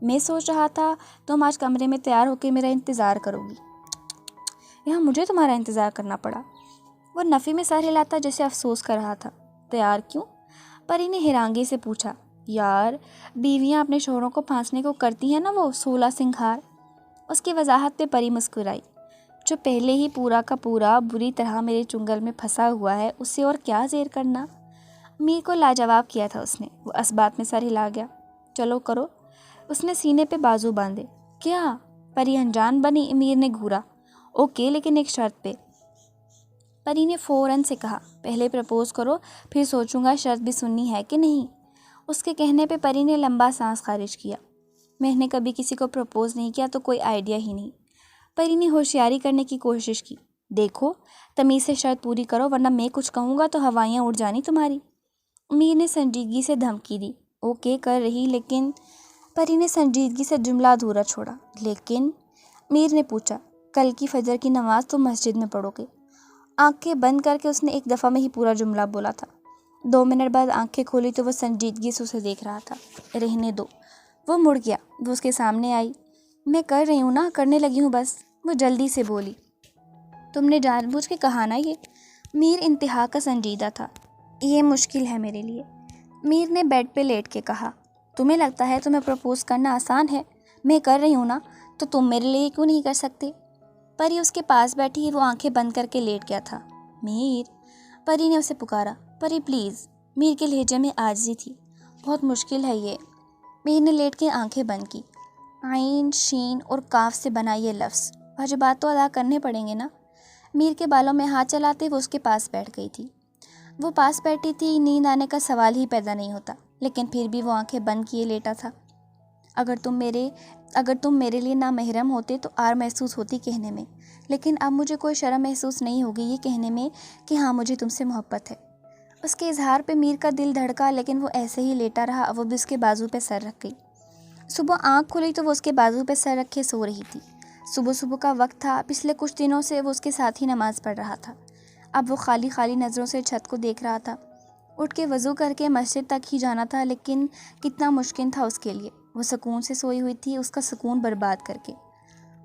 میں سوچ رہا تھا تم آج کمرے میں تیار ہو کے میرا انتظار کرو گی۔ یہاں مجھے تمہارا انتظار کرنا پڑا۔ وہ نفی میں سر ہلاتا جیسے افسوس کر رہا تھا۔ تیار کیوں؟ پری نے حیرانگی سے پوچھا۔ یار، بیویاں اپنے شوہروں کو پھانسنے کو کرتی ہیں نا، وہ 16 سنگھار۔ اس کی وضاحت پہ پری مسکرائی۔ جو پہلے ہی پورا کا پورا بری طرح میرے چنگل میں پھنسا ہوا ہے، اسے اور کیا زیر کرنا؟ میر کو لاجواب کیا تھا اس نے۔ وہ اس بات میں سر ہلا گیا۔ چلو کرو۔ اس نے سینے پہ بازو باندھے۔ کیا؟ پری انجان بنی۔ میر نے گھورا۔ اوکے، لیکن ایک شرط پہ۔ پری نے فوراً سے کہا۔ پہلے پرپوز کرو، پھر سوچوں گا شرط بھی سننی ہے کہ نہیں۔ اس کے کہنے پہ پری نے لمبا سانس خارج کیا۔ میں نے کبھی کسی کو پرپوز نہیں کیا تو کوئی آئیڈیا ہی نہیں۔ پری نے ہوشیاری کرنے کی کوشش کی۔ دیکھو، تمیز سے شرط پوری کرو ورنہ میں کچھ کہوں گا تو ہوائیاں اڑ جانی تمہاری۔ میر نے سنجیدگی سے دھمکی دی۔ اوکے کر رہی، لیکن… پری نے سنجیدگی سے جملہ ادھورا چھوڑا۔ لیکن… میر نے پوچھا۔ کل کی فجر کی نماز تم مسجد میں پڑھو گے؟ آنکھیں بند کر کے اس نے ایک دفعہ میں ہی پورا جملہ بولا تھا۔ 2 منٹ بعد آنکھیں کھولی تو وہ سنجیدگی سے اسے دیکھ رہا تھا۔ رہنے دو۔ وہ مڑ گیا۔ وہ اس کے سامنے آئی۔ میں کر رہی ہوں نا، کرنے لگی ہوں بس۔ وہ جلدی سے بولی۔ تم نے جان بوجھ کے کہا نا یہ؟ میر انتہا کا سنجیدہ تھا۔ یہ مشکل ہے میرے لیے، میر نے بیڈ پہ لیٹ کے کہا۔ تمہیں لگتا ہے تمہیں پرپوز کرنا آسان ہے؟ میں کر رہی ہوں نا، تو تم میرے لیے کیوں نہیں کر سکتے؟ پری اس کے پاس بیٹھی ہی وہ آنکھیں بند کر کے لیٹ گیا تھا۔ میر، پری نے اسے پکارا۔ پری پلیز۔ میر کے لہجے میں عاجزی تھی۔ بہت مشکل ہے یہ۔ میر نے لیٹ کے آنکھیں بند کی۔ عین، شین اور کاف سے بنا یہ لفظ، واجبات تو ادا کرنے پڑیں گے نا۔ میر کے بالوں میں ہاتھ چلاتے وہ اس کے پاس بیٹھ گئی تھی۔ وہ پاس بیٹھی تھی، نیند آنے کا سوال ہی پیدا نہیں ہوتا، لیکن پھر بھی وہ آنکھیں بند کیے لیٹا تھا۔ اگر تم میرے لیے نامحرم ہوتے تو آر محسوس ہوتی کہنے میں، لیکن اب مجھے کوئی شرم محسوس نہیں ہوگی یہ کہنے میں کہ ہاں مجھے تم سے محبت ہے۔ اس کے اظہار پہ میر کا دل دھڑکا، لیکن وہ ایسے ہی لیٹا رہا۔ وہ بھی اس کے بازو پہ سر رکھ گئی۔ صبح آنکھ کھلی تو وہ اس کے بازو پہ سر رکھے سو رہی تھی۔ صبح کا وقت تھا۔ پچھلے کچھ دنوں سے وہ اس کے ساتھ ہی نماز پڑھ رہا تھا۔ اب وہ خالی نظروں سے چھت کو دیکھ رہا تھا۔ اٹھ کے وضو کر کے مسجد تک ہی جانا تھا، لیکن کتنا مشکل تھا اس کے لیے۔ وہ سکون سے سوئی ہوئی تھی، اس کا سکون برباد کر کے۔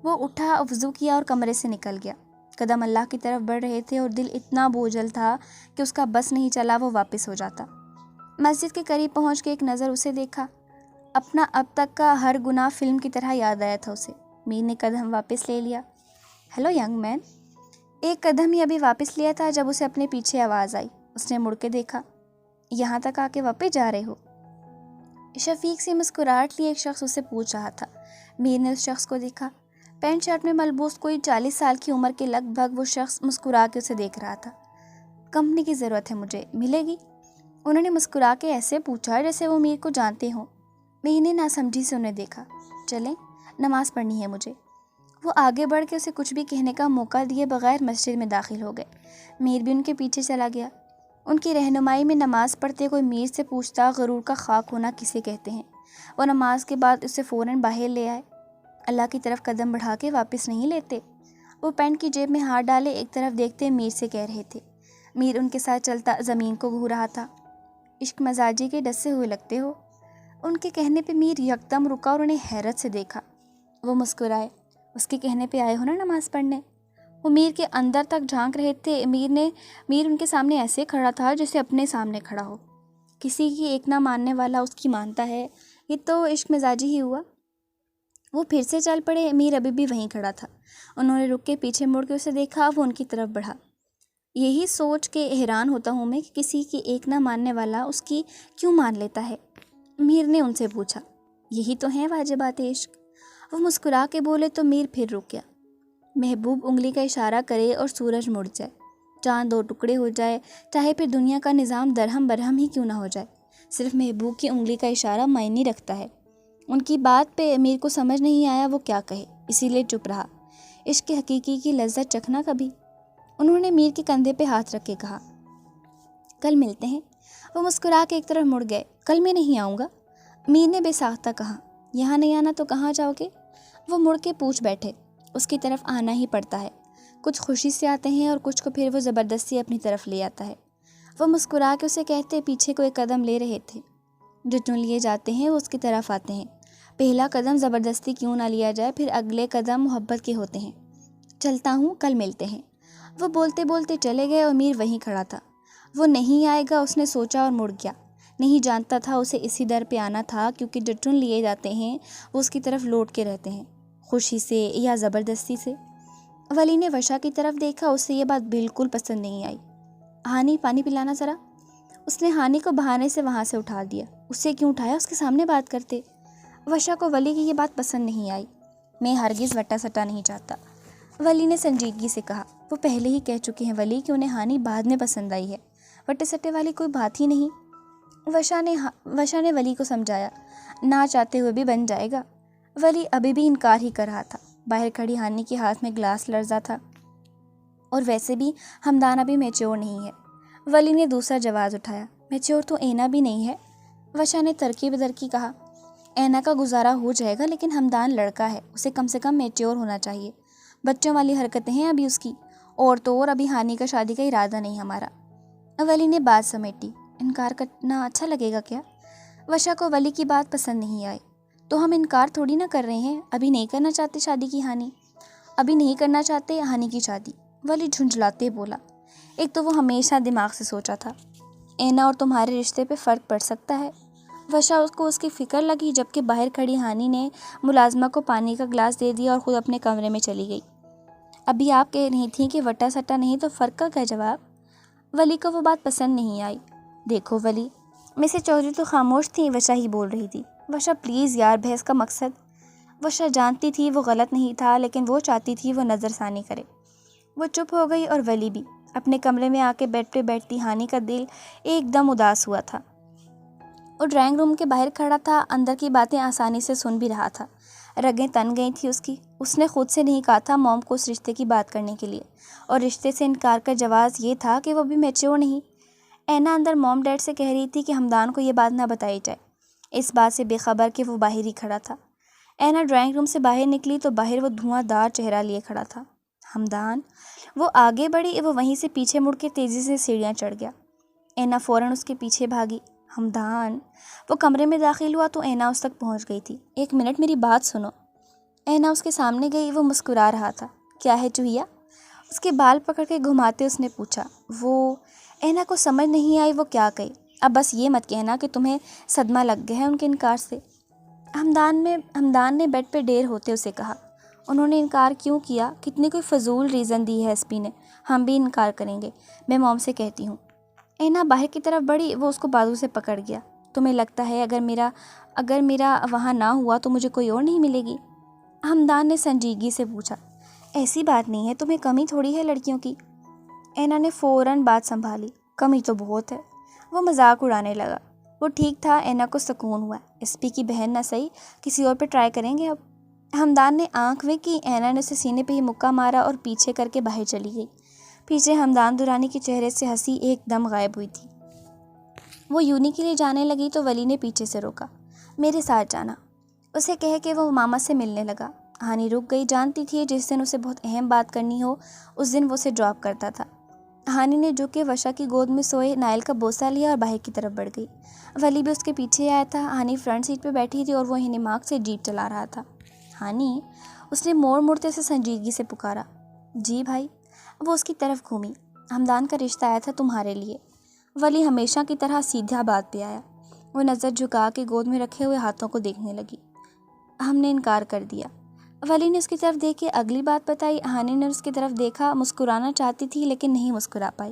وہ اٹھا، وضو کیا اور کمرے سے نکل گیا۔ قدم اللہ کی طرف بڑھ رہے تھے اور دل اتنا بوجھل تھا کہ اس کا بس نہیں چلا وہ واپس ہو جاتا۔ مسجد کے قریب پہنچ کے ایک نظر اسے دیکھا۔ اپنا اب تک کا ہر گناہ فلم کی طرح یاد آیا تھا اسے۔ میر نے قدم واپس لے لیا۔ Hello young man. ایک قدم ہی ابھی واپس لیا تھا جب اسے اپنے پیچھے آواز آئی۔ اس نے مڑ کے دیکھا۔ یہاں تک آ کے واپس جا رہے ہو؟ شفیق سی مسکراہٹ لیے ایک شخص اسے پوچھ رہا تھا۔ میر نے اس شخص کو دیکھا۔ پینٹ شرٹ میں ملبوس کوئی 40 سال کی عمر کے لگ بھگ وہ شخص مسکرا کے اسے دیکھ رہا تھا۔ کمپنی کی ضرورت ہے مجھے، ملے گی؟ انہوں نے مسکرا کے ایسے پوچھا جیسے وہ میر کو جانتے ہوں۔ میر نے ناسمجھی سے انہیں دیکھا۔ چلیں، نماز پڑھنی ہے مجھے۔ وہ آگے بڑھ کے اسے کچھ بھی کہنے کا موقع دیے بغیر مسجد میں داخل ہو گئے۔ میر بھی ان کے پیچھے چلا گیا۔ ان کی رہنمائی میں نماز پڑھتے کوئی میر سے پوچھتا غرور کا خاک ہونا کسے کہتے ہیں۔ وہ نماز کے بعد اسے فوراً باہر لے آئے۔ اللہ کی طرف قدم بڑھا کے واپس نہیں لیتے؟ وہ پینٹ کی جیب میں ہاتھ ڈالے ایک طرف دیکھتے میر سے کہہ رہے تھے۔ میر ان کے ساتھ چلتا زمین کو گھو رہا تھا۔ عشق مزاجی کے ڈسے ہوئے لگتے ہو۔ ان کے کہنے پہ میر یکدم رکا اور انہیں حیرت سے دیکھا۔ وہ مسکرائے۔ اس کے کہنے پہ آئے ہو نا نماز پڑھنے؟ وہ میر کے اندر تک جھانک رہے تھے۔ میر ان کے سامنے ایسے کھڑا تھا جیسے اپنے سامنے کھڑا ہو۔ کسی کی ایک نہ ماننے والا اس کی مانتا ہے، یہ تو عشق مزاجی ہی ہوا۔ وہ پھر سے چل پڑے۔ میر ابھی بھی وہیں کھڑا تھا۔ انہوں نے رک کے پیچھے مڑ کے اسے دیکھا۔ وہ ان کی طرف بڑھا۔ یہی سوچ کے حیران ہوتا ہوں میں کہ کسی کی ایک نہ ماننے والا اس کی کیوں مان لیتا ہے؟ میر نے ان سے پوچھا۔ یہی تو ہیں واجبات عشق۔ وہ مسکرا کے بولے تو میر پھر رک گیا۔ محبوب انگلی کا اشارہ کرے اور سورج مڑ جائے، چاند 2 ٹکڑے ہو جائے، چاہے پھر دنیا کا نظام درہم برہم ہی کیوں نہ ہو جائے، صرف محبوب کی انگلی کا اشارہ معنی رکھتا ہے۔ ان کی بات پہ امیر کو سمجھ نہیں آیا وہ کیا کہے، اسی لیے چپ رہا۔ عشق حقیقی کی لذت چکھنا کبھی؟ انہوں نے میر کے کندھے پہ ہاتھ رکھ کے کہا۔ کل ملتے ہیں۔ وہ مسکرا کے ایک طرف مڑ گئے۔ کل میں نہیں آؤں گا، میر نے بے ساختہ کہا۔ یہاں نہیں آنا تو کہاں جاؤ گے؟ وہ مڑ کے پوچھ بیٹھے۔ اس کی طرف آنا ہی پڑتا ہے، کچھ خوشی سے آتے ہیں اور کچھ کو پھر وہ زبردستی اپنی طرف لے آتا ہے۔ وہ مسکرا کے اسے کہتے پیچھے کو ایک قدم لے رہے تھے۔ جو چن لیے جاتے ہیں وہ اس کی طرف آتے ہیں، پہلا قدم زبردستی کیوں نہ لیا جائے، پھر اگلے قدم محبت کے ہوتے ہیں۔ چلتا ہوں، کل ملتے ہیں۔ وہ بولتے بولتے چلے گئے اور میر وہیں کھڑا تھا۔ وہ نہیں آئے گا اس نے سوچا اور مڑ گیا۔ نہیں جانتا تھا اسے اسی در پہ آنا تھا، کیونکہ جو چن لیے جاتے ہیں وہ اس کی طرف لوٹ کے رہتے ہیں، خوشی سے یا زبردستی سے۔ ولی نے وشا کی طرف دیکھا، اسے یہ بات بالکل پسند نہیں آئی۔ ہانی پانی پلانا ذرا۔ اس نے ہانی کو بہانے سے وہاں سے اٹھا دیا۔ اسے کیوں اٹھایا؟ اس کے سامنے بات کرتے۔ وشا کو ولی کی یہ بات پسند نہیں آئی۔ میں ہرگز وٹا سٹا نہیں چاہتا، ولی نے سنجیدگی سے کہا۔ وہ پہلے ہی کہہ چکے ہیں ولی کہ انہیں ہانی بعد میں پسند آئی ہے، وٹے سٹے والی کوئی بات ہی نہیں۔ وشا نے ولی کو سمجھایا، نہ چاہتے ہوئے بھی بن جائے گا۔ ولی ابھی بھی انکار ہی کر رہا تھا۔ باہر کھڑی ہانی کے ہاتھ میں گلاس لرزا تھا، اور ویسے بھی ہمدان ابھی میچور نہیں ہے۔ ولی نے دوسرا جواز اٹھایا، میچور تو اینا بھی نہیں ہے۔ وشا نے ترکی بدرکی کہا، اینا کا گزارا ہو جائے گا، لیکن ہمدان لڑکا ہے، اسے کم سے کم میچور ہونا چاہیے۔ بچوں والی حرکتیں ہیں ابھی اس کی، اور تو اور ابھی ہانی کا شادی کا ارادہ نہیں ہمارا۔ ولی نے بات سمیٹی، انکار کرنا اچھا لگے گا کیا؟ وشا کو ولی کی بات پسند نہیں آئی۔ تو ہم انکار تھوڑی نہ کر رہے ہیں، ابھی نہیں کرنا چاہتے شادی کی ہانی، ابھی نہیں کرنا چاہتے ہانی کی شادی۔ ولی جھنجھلاتے بولا، ایک تو وہ ہمیشہ دماغ سے سوچا تھا، اینا اور تمہارے رشتے پہ فرق پڑ سکتا ہے۔ وشا اس کو اس کی فکر لگی، جبکہ باہر کھڑی ہانی نے ملازمہ کو پانی کا گلاس دے دیا اور خود اپنے کمرے میں چلی گئی۔ ابھی آپ کہہ رہی تھیں کہ وٹا سٹا نہیں تو فرق کا کیا جواب؟ ولی کو وہ بات پسند نہیں آئی۔ دیکھو ولی، مسز چودھری تو خاموش تھیں، وشا ہی بول رہی تھی۔ وشا پلیز یار، بحث کا مقصد۔ وشا جانتی تھی وہ غلط نہیں تھا، لیکن وہ چاہتی تھی وہ نظر ثانی کرے۔ وہ چپ ہو گئی اور ولی بھی۔ اپنے کمرے میں آ کے بیڈ پہ بیٹھتی ہانی کا دل ایک دم اداس ہوا تھا۔ وہ ڈرائنگ روم کے باہر کھڑا تھا، اندر کی باتیں آسانی سے سن بھی رہا تھا۔ رگیں تن گئی تھی اس کی۔ اس نے خود سے نہیں کہا تھا موم کو اس رشتے کی بات کرنے کے لیے، اور رشتے سے انکار کا جواز یہ تھا کہ وہ بھی میچور نہیں۔ اینا اندر موم ڈیڈ سے کہہ رہی تھی کہ ہمدان کو یہ بات نہ بتائی جائے، اس بات سے بے خبر کہ وہ باہر ہی کھڑا تھا۔ اینا ڈرائنگ روم سے باہر نکلی تو باہر وہ دھواں دار چہرہ لیے کھڑا تھا۔ ہمدان! وہ آگے بڑھی، وہ وہیں سے پیچھے مڑ کے تیزی سے سیڑھیاں چڑھ گیا۔ اینا فوراً اس کے پیچھے بھاگی۔ ہمدان! وہ کمرے میں داخل ہوا تو اینا اس تک پہنچ گئی تھی۔ ایک منٹ میری بات سنو۔ اینا اس کے سامنے گئی، وہ مسکرا رہا تھا۔ کیا ہے چوہیا؟ اس کے بال پکڑ کے گھماتے اس نے پوچھا۔ وہ اینا کو سمجھ نہیں آئی وہ کیا کہے۔ اب بس یہ مت کہنا کہ تمہیں صدمہ لگ گیا ہے ان کے انکار سے۔ ہمدان نے بیڈ پہ ڈیر ہوتے اسے کہا۔ انہوں نے انکار کیوں کیا؟ کتنی کوئی فضول ریزن دی ہے ایس پی نے۔ ہم بھی انکار کریں گے، میں موم سے کہتی ہوں۔ اینا باہر کی طرف بڑھی، وہ اس کو بازو سے پکڑ گیا۔ تمہیں لگتا ہے اگر میرا وہاں نہ ہوا تو مجھے کوئی اور نہیں ملے گی؟ ہمدان نے سنجیدگی سے پوچھا۔ ایسی بات نہیں ہے، تمہیں کمی تھوڑی ہے لڑکیوں کی۔ اینا نے فوراً بات سنبھالی۔ کمی تو بہت ہے۔ وہ مذاق اڑانے لگا۔ وہ ٹھیک تھا، اینا کو سکون ہوا۔ ایس پی کی بہن نہ صحیح، کسی اور پہ ٹرائی کریں گے اب۔ ہمدان نے آنکھ میں کی۔ اینا نے اسے سینے پہ ہی مکہ مارا اور پیچھے کر کے باہر چلی گئی۔ پیچھے ہمدان دورانی کے چہرے سے ہنسی ایک دم غائب ہوئی تھی۔ وہ یونی کے لیے جانے لگی تو ولی نے پیچھے سے روکا۔ میرے ساتھ جانا، اسے کہہ کے وہ ماما سے ملنے لگا۔ ہانی رک گئی، جانتی تھی جس دن اسے بہت اہم بات کرنی ہو اس دن وہ اسے ڈراپ کرتا تھا۔ ہانی نے جو کہ وشا کی گود میں سوئے نائل کا بوسہ لیا اور باہر کی طرف بڑھ گئی۔ ولی بھی اس کے پیچھے آیا تھا۔ ہانی فرنٹ سیٹ پہ بیٹھی تھی اور وہ ہنیماک سے جیپ چلا رہا تھا۔ ہانی! اس نے موڑتے سے سنجیدگی سے پکارا۔ جی بھائی۔ وہ اس کی طرف گھومی۔ ہمدان کا رشتہ آیا تھا تمہارے لیے۔ ولی ہمیشہ کی طرح سیدھا بات پہ آیا۔ وہ نظر جھکا کے گود میں رکھے ہوئے ہاتھوں کو دیکھنے لگی۔ ہم نے انکار کر دیا۔ ولی نے اس کی طرف دیکھ کے اگلی بات بتائی۔ ہانی نے اس کی طرف دیکھا، مسکرانا چاہتی تھی لیکن نہیں مسکرا پائی۔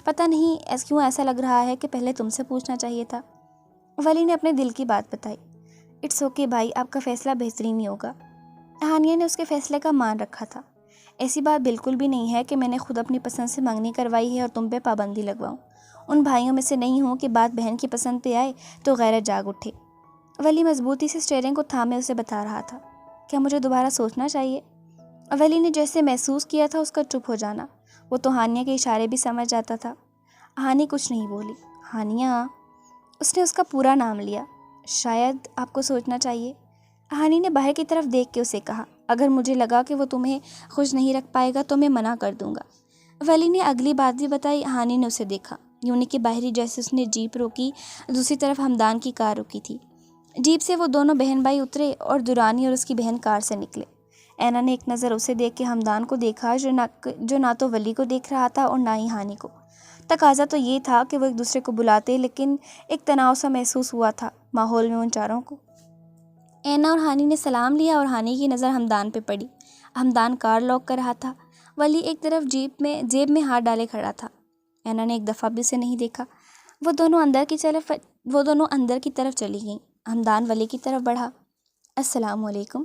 پتہ نہیں کیوں ایسا لگ رہا ہے کہ پہلے تم سے پوچھنا چاہیے تھا۔ ولی نے اپنے دل کی بات بتائی۔ اٹس اوکے بھائی، آپ کا فیصلہ بہترین ہی ہوگا۔ ہانیہ نے اس کے فیصلے کا مان رکھا تھا۔ ایسی بات بالکل بھی نہیں ہے کہ میں نے خود اپنی پسند سے منگنی کروائی ہے اور تم پہ پابندی لگواؤں۔ ان بھائیوں میں سے نہیں ہوں کہ بات بہن کی پسند پہ آئے تو غیرت جاگ اٹھے۔ ولی مضبوطی سے اسٹیئرنگ کو تھامے اسے بتا رہا تھا۔ کیا مجھے دوبارہ سوچنا چاہیے؟ ولی نے جیسے محسوس کیا تھا اس کا چپ ہو جانا، وہ تو ہانیہ کے اشارے بھی سمجھ جاتا تھا۔ ہانی کچھ نہیں بولی۔ ہانیہ، اس نے اس کا پورا نام لیا۔ شاید آپ کو سوچنا چاہیے۔ ہانی نے باہر کی طرف دیکھ کے اسے کہا، اگر مجھے لگا کہ وہ تمہیں خوش نہیں رکھ پائے گا تو میں منع کر دوں گا۔ ولی نے اگلی بات بھی بتائی۔ ہانی نے اسے دیکھا، یوں نہیں کہ باہری جیسے اس نے جیپ روکی، دوسری طرف ہمدان کی کار رکی تھی۔ جیپ سے وہ دونوں بہن بھائی اترے اور دورانی اور اس کی بہن کار سے نکلے۔ اینا نے ایک نظر اسے دیکھ کے ہمدان کو دیکھا، جو نہ تو ولی کو دیکھ رہا تھا اور نہ ہی ہانی کو۔ تقاضا تو یہ تھا کہ وہ ایک دوسرے کو بلاتے، لیکن ایک تناؤ سا محسوس ہوا تھا ماحول میں ان چاروں کو۔ اینا اور ہانی نے سلام لیا اور ہانی کی نظر ہمدان پہ پڑی۔ ہمدان کار لاک کر رہا تھا، ولی ایک طرف جیب میں ہاتھ ڈالے کھڑا تھا۔ اینا نے ایک دفعہ بھی اسے نہیں دیکھا۔ وہ دونوں اندر کی طرف چلی گئیں۔ ہمدان ولی کی طرف بڑھا۔ السلام علیکم۔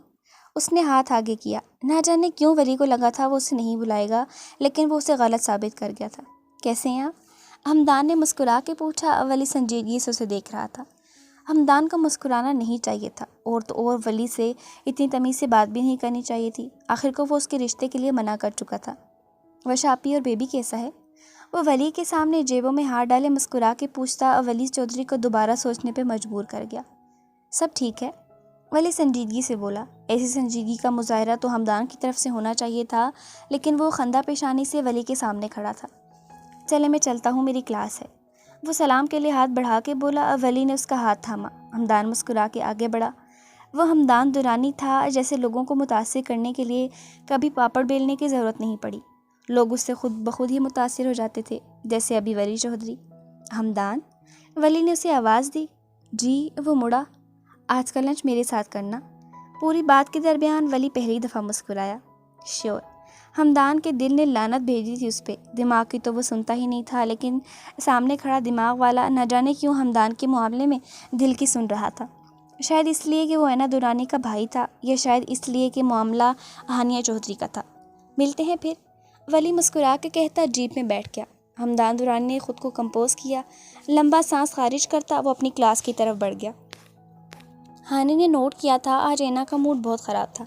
اس نے ہاتھ آگے کیا۔ نہ جانے کیوں ولی کو لگا تھا وہ اسے نہیں بلائے گا، لیکن وہ اسے غلط ثابت کر گیا تھا۔ کیسے ہیں آپ؟ ہمدان نے مسکرا کے پوچھا۔ ولی سنجیدگی سے اسے دیکھ رہا تھا۔ ہمدان کو مسکرانا نہیں چاہیے تھا، اور ولی سے اتنی تمیز سے بات بھی نہیں کرنی چاہیے تھی۔ آخر کو وہ اس کے رشتے کے لیے منع کر چکا تھا۔ وشاپی اور بیبی کیسا ہے؟ وہ ولی کے سامنے جیبوں میں ہاتھ ڈالے مسکرا کے پوچھتا، ولی چودھری کو دوبارہ سوچنے پہ مجبور کر گیا۔ سب ٹھیک ہے، ولی سنجیدگی سے بولا۔ ایسی سنجیدگی کا مظاہرہ تو ہمدان کی طرف سے ہونا چاہیے تھا، لیکن وہ خندہ پیشانی سے ولی کے سامنے کھڑا تھا۔ چلے میں چلتا ہوں، میری کلاس ہے، وہ سلام کے لیے ہاتھ بڑھا کے بولا۔ ولی نے اس کا ہاتھ تھاما۔ ہمدان مسکرا کے آگے بڑھا۔ وہ ہمدان دورانی تھا جیسے لوگوں کو متاثر کرنے کے لیے کبھی پاپڑ بیلنے کی ضرورت نہیں پڑی، لوگ اس سے خود بخود ہی متاثر ہو جاتے تھے، جیسے ابھی ولی چودھری۔ ہمدان، ولی نے اسے آواز دی۔ جی۔ وہ مڑا۔ آج کا لنچ میرے ساتھ کرنا۔ پوری بات کے درمیان ولی پہلی دفعہ مسکرایا۔ شیور۔ ہمدان کے دل نے لعنت بھیجی تھی اس پہ۔ دماغ کی تو وہ سنتا ہی نہیں تھا، لیکن سامنے کھڑا دماغ والا نہ جانے کیوں ہمدان کے معاملے میں دل کی سن رہا تھا۔ شاید اس لیے کہ وہ اینا دورانی کا بھائی تھا، یا شاید اس لیے کہ معاملہ ہانیہ چودھری کا تھا۔ ملتے ہیں پھر، ولی مسکرا کے کہتا جیپ میں بیٹھ گیا۔ ہمدان دورانی نے خود کو کمپوز کیا۔ لمبا سانس خارج کرتا وہ اپنی کلاس کی طرف بڑھ گیا۔ ہانی نے نوٹ کیا تھا آج اینا کا موڈ بہت خراب تھا۔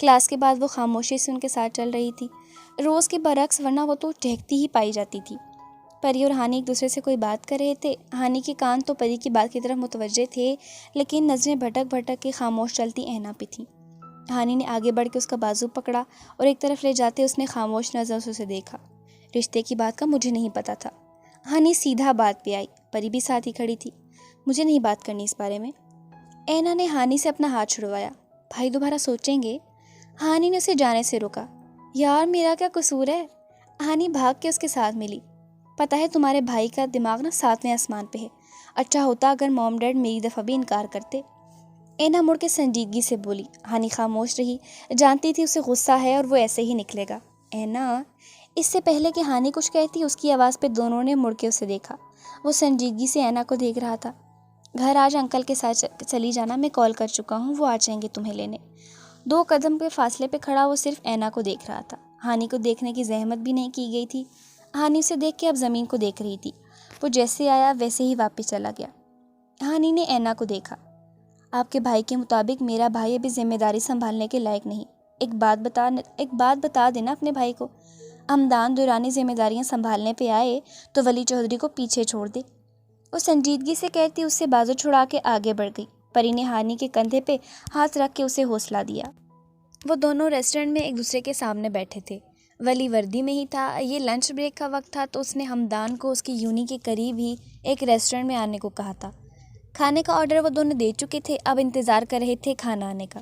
کلاس کے بعد وہ خاموشی سے ان کے ساتھ چل رہی تھی، روز کے برعکس، ورنہ وہ تو چہکتی ہی پائی جاتی تھی۔ پری اور ہانی ایک دوسرے سے کوئی بات کر رہے تھے۔ ہانی کے کان تو پری کی بات کی طرف متوجہ تھے، لیکن نظریں بھٹک بھٹک کے خاموش چلتی اینا پہ تھیں۔ ہانی نے آگے بڑھ کے اس کا بازو پکڑا اور ایک طرف لے جاتے اس نے خاموش نظروں سے اسے دیکھا۔ رشتے کی بات کا مجھے نہیں پتا تھا۔ ہانی سیدھا بات پہ آئی۔ پری بھی ساتھ ہی کھڑی تھی۔ مجھے نہیں بات کرنی اس بارے میں۔ اینا نے ہانی سے اپنا ہاتھ چھڑوایا۔ بھائی دوبارہ سوچیں گے؟ ہانی نے اسے جانے سے روکا۔ یار میرا کیا قصور ہے؟ ہانی بھاگ کے اس کے ساتھ ملی۔ پتہ ہے تمہارے بھائی کا دماغ نا 7ویں آسمان پہ ہے، اچھا ہوتا اگر موم ڈیڈ میری دفعہ بھی انکار کرتے۔ اینا مڑ کے سنجیدگی سے بولی۔ ہانی خاموش رہی، جانتی تھی اسے غصہ ہے اور وہ ایسے ہی نکلے گا۔ اینا، اس سے پہلے کہ ہانی کچھ کہتی اس کی آواز پہ دونوں نے مڑ کے اسے دیکھا۔ وہ سنجیدگی سے اینا کو دیکھ رہا تھا۔ گھر آج انکل کے ساتھ چلی جانا، میں کال کر چکا ہوں، وہ آ جائیں گے تمہیں لینے۔ 2 قدم کے فاصلے پہ کھڑا وہ صرف اینا کو دیکھ رہا تھا۔ ہانی کو دیکھنے کی زحمت بھی نہیں کی گئی تھی۔ ہانی اسے دیکھ کے اب زمین کو دیکھ رہی تھی۔ وہ جیسے آیا ویسے ہی واپس چلا گیا۔ ہانی نے اینا کو دیکھا۔ آپ کے بھائی کے مطابق میرا بھائی ابھی ذمہ داری سنبھالنے کے لائق نہیں۔ ایک بات بتا دینا اپنے بھائی کو، ہمدان دورانی ذمہ داریاں سنبھالنے پہ آئے تو ولی چودھری کو پیچھے چھوڑ دے۔ وہ سنجیدگی سے کہتی اس سے بازو چھڑا کے آگے بڑھ گئی۔ پری نے ہانی کے کندھے پہ ہاتھ رکھ کے اسے حوصلہ دیا۔ وہ دونوں ریسٹورنٹ میں ایک دوسرے کے سامنے بیٹھے تھے۔ ولی وردی میں ہی تھا۔ یہ لنچ بریک کا وقت تھا تو اس نے ہمدان کو اس کی یونی کے قریب ہی ایک ریسٹورنٹ میں آنے کو کہا تھا۔ کھانے کا آرڈر وہ دونوں دے چکے تھے، اب انتظار کر رہے تھے کھانا آنے کا۔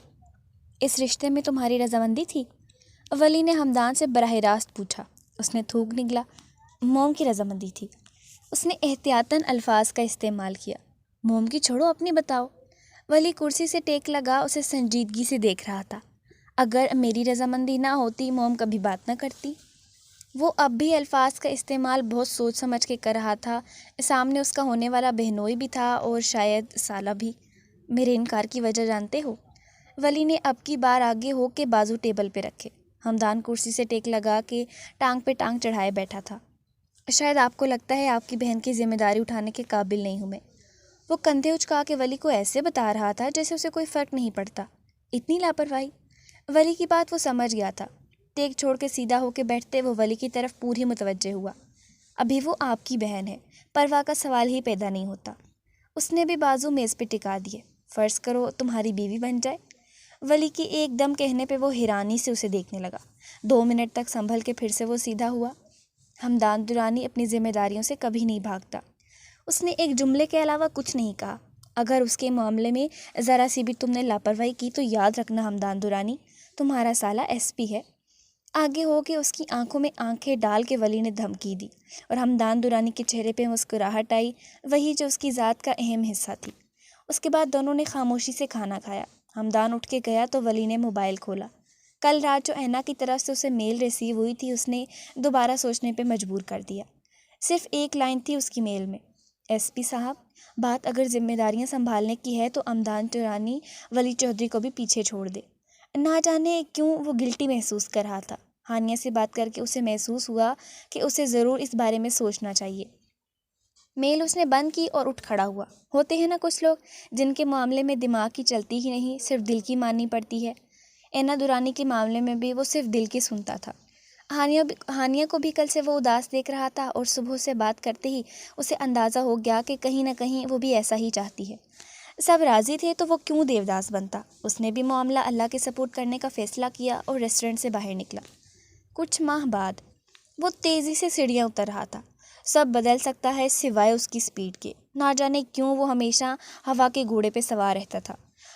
اس رشتے میں تمہاری رضامندی تھی؟ ولی نے ہمدان سے براہ راست پوچھا۔ اس نے تھوک نگلا۔ موم کی رضامندی تھی۔ اس نے احتیاطاً الفاظ کا استعمال کیا۔ موم کی چھوڑو، اپنی بتاؤ۔ ولی کرسی سے ٹیک لگا اسے سنجیدگی سے دیکھ رہا تھا۔ اگر میری رضامندی نہ ہوتی موم کبھی بات نہ کرتی۔ وہ اب بھی الفاظ کا استعمال بہت سوچ سمجھ کے کر رہا تھا۔ سامنے اس کا ہونے والا بہنوئی بھی تھا اور شاید سالہ بھی۔ میرے انکار کی وجہ جانتے ہو؟ ولی نے اب کی بار آگے ہو کے بازو ٹیبل پہ رکھے۔ ہمدان کرسی سے ٹیک لگا کے ٹانگ پہ ٹانگ چڑھائے بیٹھا تھا۔ شاید آپ کو لگتا ہے آپ کی بہن کی ذمہ داری اٹھانے کے قابل نہیں ہوں میں۔ وہ کندھے اچکا کے ولی کو ایسے بتا رہا تھا جیسے اسے کوئی فرق نہیں پڑتا۔ اتنی لاپرواہی؟ ولی کی بات وہ سمجھ گیا تھا۔ ٹیک چھوڑ کے سیدھا ہو کے بیٹھتے وہ ولی کی طرف پوری متوجہ ہوا۔ ابھی وہ آپ کی بہن ہے، پرواہ کا سوال ہی پیدا نہیں ہوتا۔ اس نے بھی بازو میز پہ ٹکا دیے۔ فرض کرو تمہاری بیوی بن جائے۔ ولی کی ایک دم کہنے پہ وہ حیرانی سے اسے دیکھنے لگا۔ 2 منٹ تک سنبھل کے پھر سے وہ سیدھا ہوا۔ ہمدان درانی اپنی ذمہ داریوں سے کبھی نہیں بھاگتا۔ اس نے ایک جملے کے علاوہ کچھ نہیں کہا۔ اگر اس کے معاملے میں ذرا سی بھی تم نے لاپرواہی کی تو یاد رکھنا ہمدان درانی، تمہارا سالہ SP ہے۔ آگے ہو کے اس کی آنکھوں میں آنکھیں ڈال کے ولی نے دھمکی دی، اور ہمدان درانی کے چہرے پہ مسکراہٹ آئی، وہی جو اس کی ذات کا اہم حصہ تھی۔ اس کے بعد دونوں نے خاموشی سے کھانا کھایا۔ ہمدان اٹھ کے گیا تو ولی نے موبائل کھولا۔ کل رات جو اینا کی طرف سے اسے میل ریسیو ہوئی تھی اس نے دوبارہ سوچنے پہ مجبور کر دیا۔ صرف ایک لائن تھی اس کی میل میں، SP صاحب، بات اگر ذمہ داریاں سنبھالنے کی ہے تو ہمدان درانی ولی چودھری کو بھی پیچھے چھوڑ دے۔ نہ جانے کیوں وہ گلٹی محسوس کر رہا تھا۔ ہانیہ سے بات کر کے اسے محسوس ہوا کہ اسے ضرور اس بارے میں سوچنا چاہیے۔ میل اس نے بند کی اور اٹھ کھڑا ہوا۔ ہوتے ہیں نا کچھ لوگ جن کے معاملے میں دماغ کی چلتی ہی نہیں، صرف دل کی ماننی پڑتی ہے۔ اینا درانی کے معاملے میں بھی وہ صرف دل کی سنتا تھا۔ ہانیہ کو بھی کل سے وہ اداس دیکھ رہا تھا، اور صبح سے بات کرتے ہی اسے اندازہ ہو گیا کہ کہیں نہ کہیں وہ بھی ایسا ہی چاہتی ہے۔ سب راضی تھے تو وہ کیوں دیوداس بنتا۔ اس نے بھی معاملہ اللہ کے سپورٹ کرنے کا فیصلہ کیا اور ریسٹورنٹ سے باہر نکلا۔ کچھ ماہ بعد وہ تیزی سے سیڑھیاں اتر رہا تھا۔ سب بدل سکتا ہے سوائے اس کی سپیڈ کے۔ نہ جانے کیوں وہ ہمیشہ ہوا کے گھوڑے پہ سوار رہتا تھا۔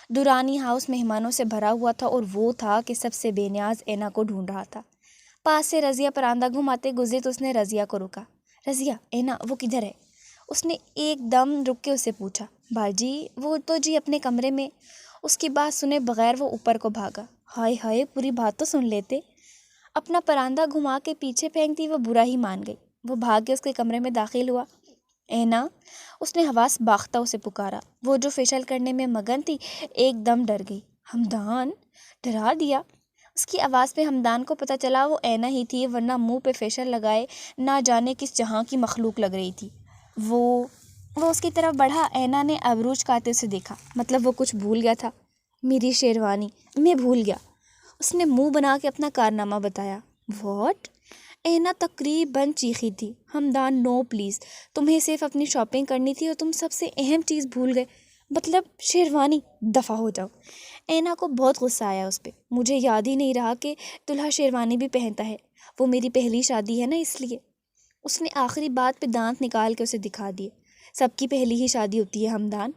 درانی ہاؤس مہمانوں سے بھرا ہوا تھا، اور وہ تھا کہ سب سے بے نیاز اینا کو ڈھونڈ رہا تھا۔ پاس سے رضیہ پراندہ گھماتے گزری تو اس نے رضیہ کو روکا۔ رضیہ، اینا وہ کدھر ہے؟ اس نے ایک دم رک کے اسے پوچھا۔ باجی وہ تو جی اپنے کمرے میں۔ اس کی بات سنے بغیر وہ اوپر کو بھاگا۔ ہائے ہائے، پوری بات تو سن لیتے۔ اپنا پراندہ گھما کے پیچھے پھینکتی وہ برا ہی مان گئی۔ وہ بھاگ کے اس کے کمرے میں داخل ہوا۔ اینا، اس نے حواس باختہ اسے پکارا۔ وہ جو فیشل کرنے میں مگن تھی ایک دم ڈر گئی۔ ہمدان، ڈرا دیا۔ اس کی آواز پہ ہمدان کو پتہ چلا وہ اینا ہی تھی، ورنہ منہ پہ فیشل لگائے نہ جانے کس جہاں کی مخلوق لگ رہی تھی۔ وہ اس کی طرف بڑھا۔ اینا نے ابروج کاتے اسے دیکھا، مطلب وہ کچھ بھول گیا تھا۔ میری شیروانی، میں بھول گیا۔ اس نے منہ بنا کے اپنا کارنامہ بتایا۔ واٹ؟ اینا تقریباً چیخی تھی۔ ہمدان، نو پلیز، تمہیں صرف اپنی شاپنگ کرنی تھی اور تم سب سے اہم چیز بھول گئے، مطلب شیروانی۔ دفع ہو جاؤ۔ اینا کو بہت غصہ آیا اس پہ۔ مجھے یاد ہی نہیں رہا کہ دلہا شیروانی بھی پہنتا ہے، وہ میری پہلی شادی ہے نا اس لیے۔ اس نے آخری بات پہ دانت نکال کے اسے دکھا دیے۔ سب کی پہلی ہی شادی ہوتی ہے ہمدان۔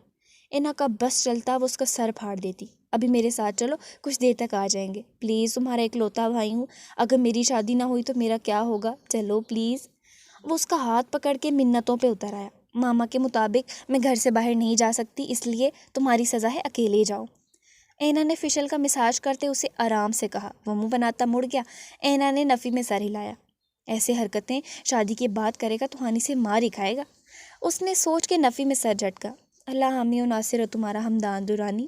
اینا کا بس چلتا وہ اس کا سر پھاڑ دیتی۔ ابھی میرے ساتھ چلو، کچھ دیر تک آ جائیں گے، پلیز، تمہارا اکلوتا بھائی ہوں، اگر میری شادی نہ ہوئی تو میرا کیا ہوگا، چلو پلیز۔ وہ اس کا ہاتھ پکڑ کے منتوں پہ اتر آیا۔ ماما کے مطابق میں گھر سے باہر نہیں جا سکتی، اس لیے تمہاری سزا ہے اکیلے جاؤ۔ اینا نے فشل کا مساج کرتے اسے آرام سے کہا۔ وہ منہ بناتا مڑ گیا۔ اینا نے نفی میں سر ہلایا۔ ایسے حرکتیں شادی کے بعد کرے گا تو ہانی سے مار ہی کھائے گا۔ اس نے سوچ کے نفی میں سر جھٹکا۔ اللہ حامی و ناصر ہو تمہارا ہمدان درانی۔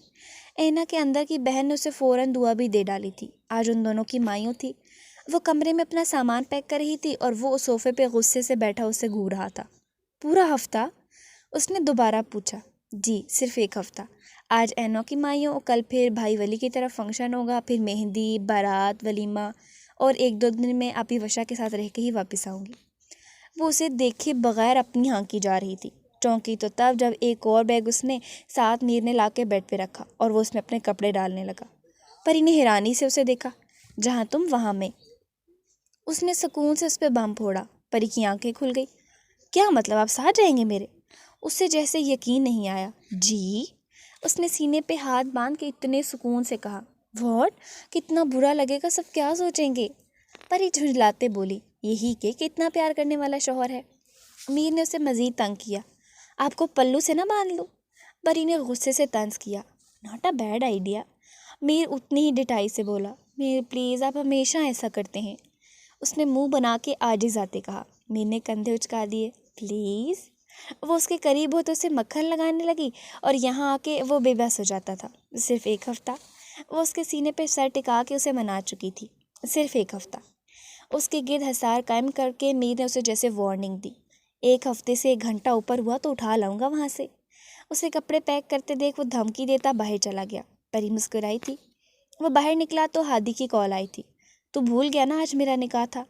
اینا کے اندر کی بہن نے اسے فوراً دعا بھی دے ڈالی تھی۔ آج ان دونوں کی مائیوں تھی۔ وہ کمرے میں اپنا سامان پیک کر رہی تھی اور وہ اس صوفے پہ غصے سے بیٹھا اسے گھور رہا تھا۔ پورا ہفتہ؟ اس نے دوبارہ پوچھا۔ جی، صرف ایک ہفتہ۔ آج اینو کی مائیوں اور کل پھر بھائی ولی کی طرف فنکشن ہوگا، پھر مہندی، بارات، ولیمہ، اور 1-2 دن میں آپی وشا کے ساتھ رہ کے ہی واپس آؤں گی۔ وہ اسے دیکھے بغیر اپنی ہانکی جا رہی تھی۔ چونکی تو تب جب ایک اور بیگ اس نے ساتھ میر نے لا کے بیڈ پہ رکھا اور وہ اس میں اپنے کپڑے ڈالنے لگا۔ پری نے حیرانی سے اسے دیکھا۔ جہاں تم وہاں میں۔ اس نے سکون سے اس پہ بم پھوڑا۔ پری کی آنکھیں کھل گئی۔ کیا مطلب، آپ ساتھ جائیں گے میرے؟ اس سے جیسے یقین نہیں آیا۔ جی؟ اس نے سینے پہ ہاتھ باندھ کے اتنے سکون سے کہا۔ واٹ؟ کتنا برا لگے گا، سب کیا سوچیں گے؟ پری جھنجھلاتے بولی۔ یہی کہ کتنا پیار کرنے والا شوہر ہے۔ میر نے اسے مزید تنگ کیا۔ آپ کو پلو سے نہ باندھ لوں؟ پری نے غصے سے طنز کیا۔ Not a bad idea. Meer اتنی ہی ڈٹائی سے بولا۔ میر پلیز، آپ ہمیشہ ایسا کرتے ہیں۔ اس نے منہ بنا کے عاجز آتے کہا۔ میر نے کندھے اچکا دیے۔ پلیز۔ وہ اس کے قریب ہو تو اسے مکھن لگانے لگی، اور یہاں آ کے وہ بے بس ہو جاتا تھا۔ صرف ایک ہفتہ؟ وہ اس کے سینے پہ سر ٹکا کے اسے منا چکی تھی۔ صرف ایک ہفتہ۔ اس کے گرد حصار قائم کر کے میر نے اسے جیسے وارننگ دی۔ 1 ہفتے سے 1 گھنٹہ اوپر ہوا تو اٹھا لاؤں گا وہاں سے۔ اسے کپڑے پیک کرتے دیکھ وہ دھمکی دیتا باہر چلا گیا۔ پری مسکرائی تھی۔ وہ باہر نکلا تو ہادی کی کال آئی تھی۔ تو بھول گیا نا آج میرا نکاح تھا۔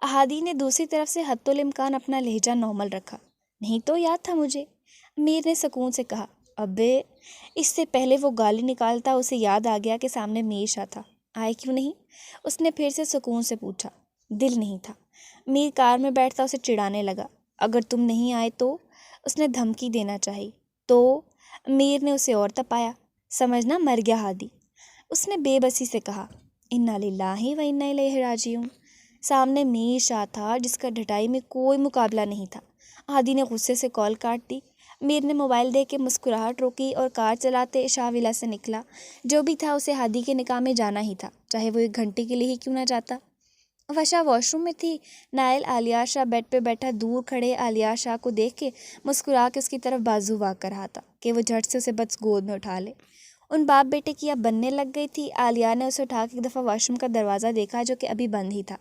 ہادی نے دوسری طرف سے حتی الامکان اپنا لہجہ نارمل رکھا۔ نہیں تو یاد تھا مجھے، امیر نے سکون سے کہا۔ ابے، اس سے پہلے وہ گالی نکالتا اسے یاد آ گیا کہ سامنے میشا تھا۔ آئے کیوں نہیں؟ اس نے پھر سے سکون سے پوچھا۔ دل نہیں تھا۔ میر کار میں بیٹھتا اسے چڑھانے لگا۔ اگر تم نہیں آئے تو؟ اس نے دھمکی دینا چاہی۔ تو؟ میر نے اسے اور تپایا۔ سمجھنا مر گیا ہادی، اس نے بے بسی سے کہا۔ انا للہ و انا الیہ راجعون۔ سامنے میشا تھا جس کا ڈھٹائی میں کوئی مقابلہ نہیں تھا۔ ہادی نے غصے سے کال کاٹ دی۔ میر نے موبائل دے کے مسکراہٹ روکی اور کار چلاتے شاہ ولا سے نکلا۔ جو بھی تھا اسے ہادی کے نکاح میں جانا ہی تھا، چاہے وہ 1 گھنٹے کے لیے ہی کیوں نہ جاتا۔ وشا واش روم میں تھی۔ نائل عالیہ شاہ بیڈ پہ بیٹھا دور کھڑے عالیہ شاہ کو دیکھ کے مسکرا کے اس کی طرف بازو واگ کر رہا تھا کہ وہ جھٹ سے اسے بس گود میں اٹھا لے۔ ان باپ بیٹے کی اب بننے لگ گئی تھی۔ عالیہ نے اسے اٹھا کے ایک دفعہ واش روم کا دروازہ دیکھا جو کہ ابھی بند ہی تھا،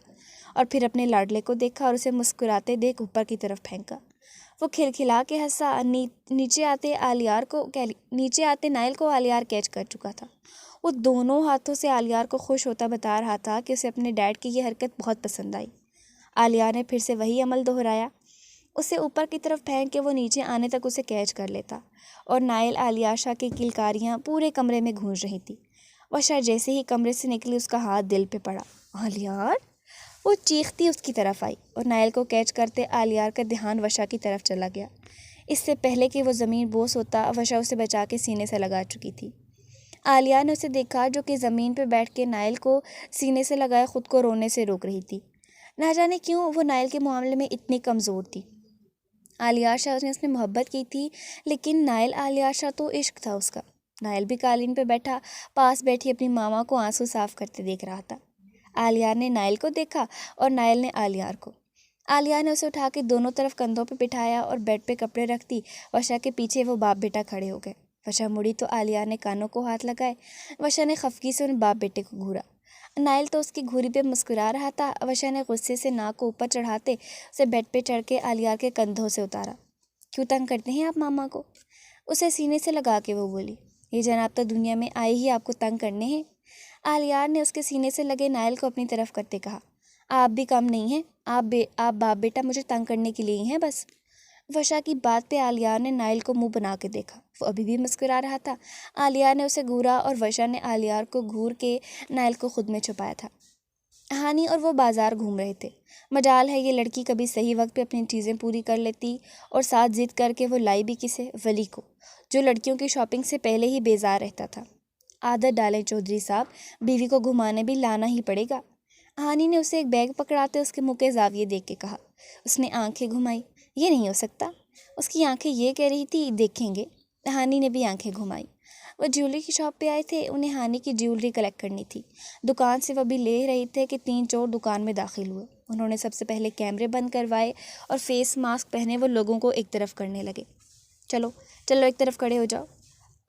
اور پھر اپنے لاڈلے کو دیکھا اور اسے مسکراتے دیکھ اوپر کی طرف پھینکا۔ وہ کھلکھلا کے ہنسا۔ نیچے آتے نائل کو عالیار کیچ کر چکا تھا۔ وہ دونوں ہاتھوں سے عالیار کو خوش ہوتا بتا رہا تھا کہ اسے اپنے ڈیڈ کی یہ حرکت بہت پسند آئی۔ عالیار نے پھر سے وہی عمل دہرایا۔ اسے اوپر کی طرف پھینک کے وہ نیچے آنے تک اسے کیچ کر لیتا، اور نائل عالیہ شاہ کی کلکاریاں پورے کمرے میں گونج رہی تھی۔ وشا جیسے ہی کمرے سے نکلی اس کا ہاتھ دل پہ پڑا۔ عالیار! وہ چیختی اس کی طرف آئی اور نائل کو کیچ کرتے عالیار کا دھیان وشا کی طرف چلا گیا۔ اس سے پہلے کہ وہ زمین بوس ہوتا، وشا اسے بچا کے سینے سے لگا چکی تھی۔ عالیہ نے اسے دیکھا جو کہ زمین پہ بیٹھ کے نائل کو سینے سے لگائے خود کو رونے سے روک رہی تھی۔ نہ جانے کیوں وہ نائل کے معاملے میں اتنی کمزور تھی۔ عالیہ شاہ نے اس میں محبت کی تھی، لیکن نائل عالیہ شاہ تو عشق تھا اس کا۔ نائل بھی قالین پہ بیٹھا پاس بیٹھی اپنی ماما کو آنسو صاف کرتے دیکھ رہا تھا۔ عالیار نے نائل کو دیکھا اور نائل نے عالیار کو۔ عالیہ نے اسے اٹھا کے دونوں طرف کندھوں پہ بٹھایا اور بیڈ پہ کپڑے رکھ دی۔ وشا کے پیچھے وہ باپ بیٹا کھڑے ہو گئے۔ وشا مڑی تو عالیہ نے کانوں کو ہاتھ لگائے۔ وشا نے خفگی سے ان باپ بیٹے کو گھورا۔ نائل تو اس کی گھوری پہ مسکرا رہا تھا۔ وشا نے غصے سے ناک کو اوپر چڑھاتے اسے بیڈ پہ چڑھ کے عالیار کے کندھوں سے اتارا۔ کیوں تنگ کرتے ہیں آپ ماما کو؟ اسے سینے سے لگا کے وہ بولی۔ یہ جناب تو دنیا میں آئے ہی آپ کو تنگ کرنے ہیں۔ عالیار نے اس کے سینے سے لگے نائل کو اپنی طرف کرتے کہا۔ آپ بھی کم نہیں ہیں، آپ باپ بیٹا مجھے تنگ کرنے کے لیے ہی ہیں بس۔ وشا کی بات پہ عالیار نے نائل کو منہ بنا کے دیکھا۔ وہ ابھی بھی مسکرا رہا تھا۔ عالیار نے اسے گھورا اور وشا نے عالیار کو گھور کے نائل کو خود میں چھپایا تھا۔ ہانی اور وہ بازار گھوم رہے تھے۔ مجال ہے یہ لڑکی کبھی صحیح وقت پہ اپنی چیزیں پوری کر لیتی، اور ساتھ ضد کر کے وہ لائی بھی کسے؟ ولی کو، جو لڑکیوں کی شاپنگ سے پہلے ہی بیزار رہتا تھا۔ عادت ڈالیں چودھری صاحب، بیوی کو گھمانے بھی لانا ہی پڑے گا۔ ہانی نے اسے ایک بیگ پکڑاتے اس کے منہ کے زاویے دیکھ کے کہا۔ اس نے آنکھیں گھمائی۔ یہ نہیں ہو سکتا۔ اس کی آنکھیں یہ کہہ رہی تھی دیکھیں گے۔ ہانی نے بھی آنکھیں گھمائی۔ وہ جیولری کی شاپ پہ آئے تھے، انہیں ہانی کی جیولری کلیکٹ کرنی تھی۔ دکان سے وہ بھی لے رہے تھے کہ 3 چور دکان میں داخل ہوئے۔ انہوں نے سب سے پہلے کیمرے بند کروائے اور فیس ماسک پہنے وہ لوگوں کو ایک طرف کرنے لگے۔ چلو ایک طرف کھڑے ہو جاؤ۔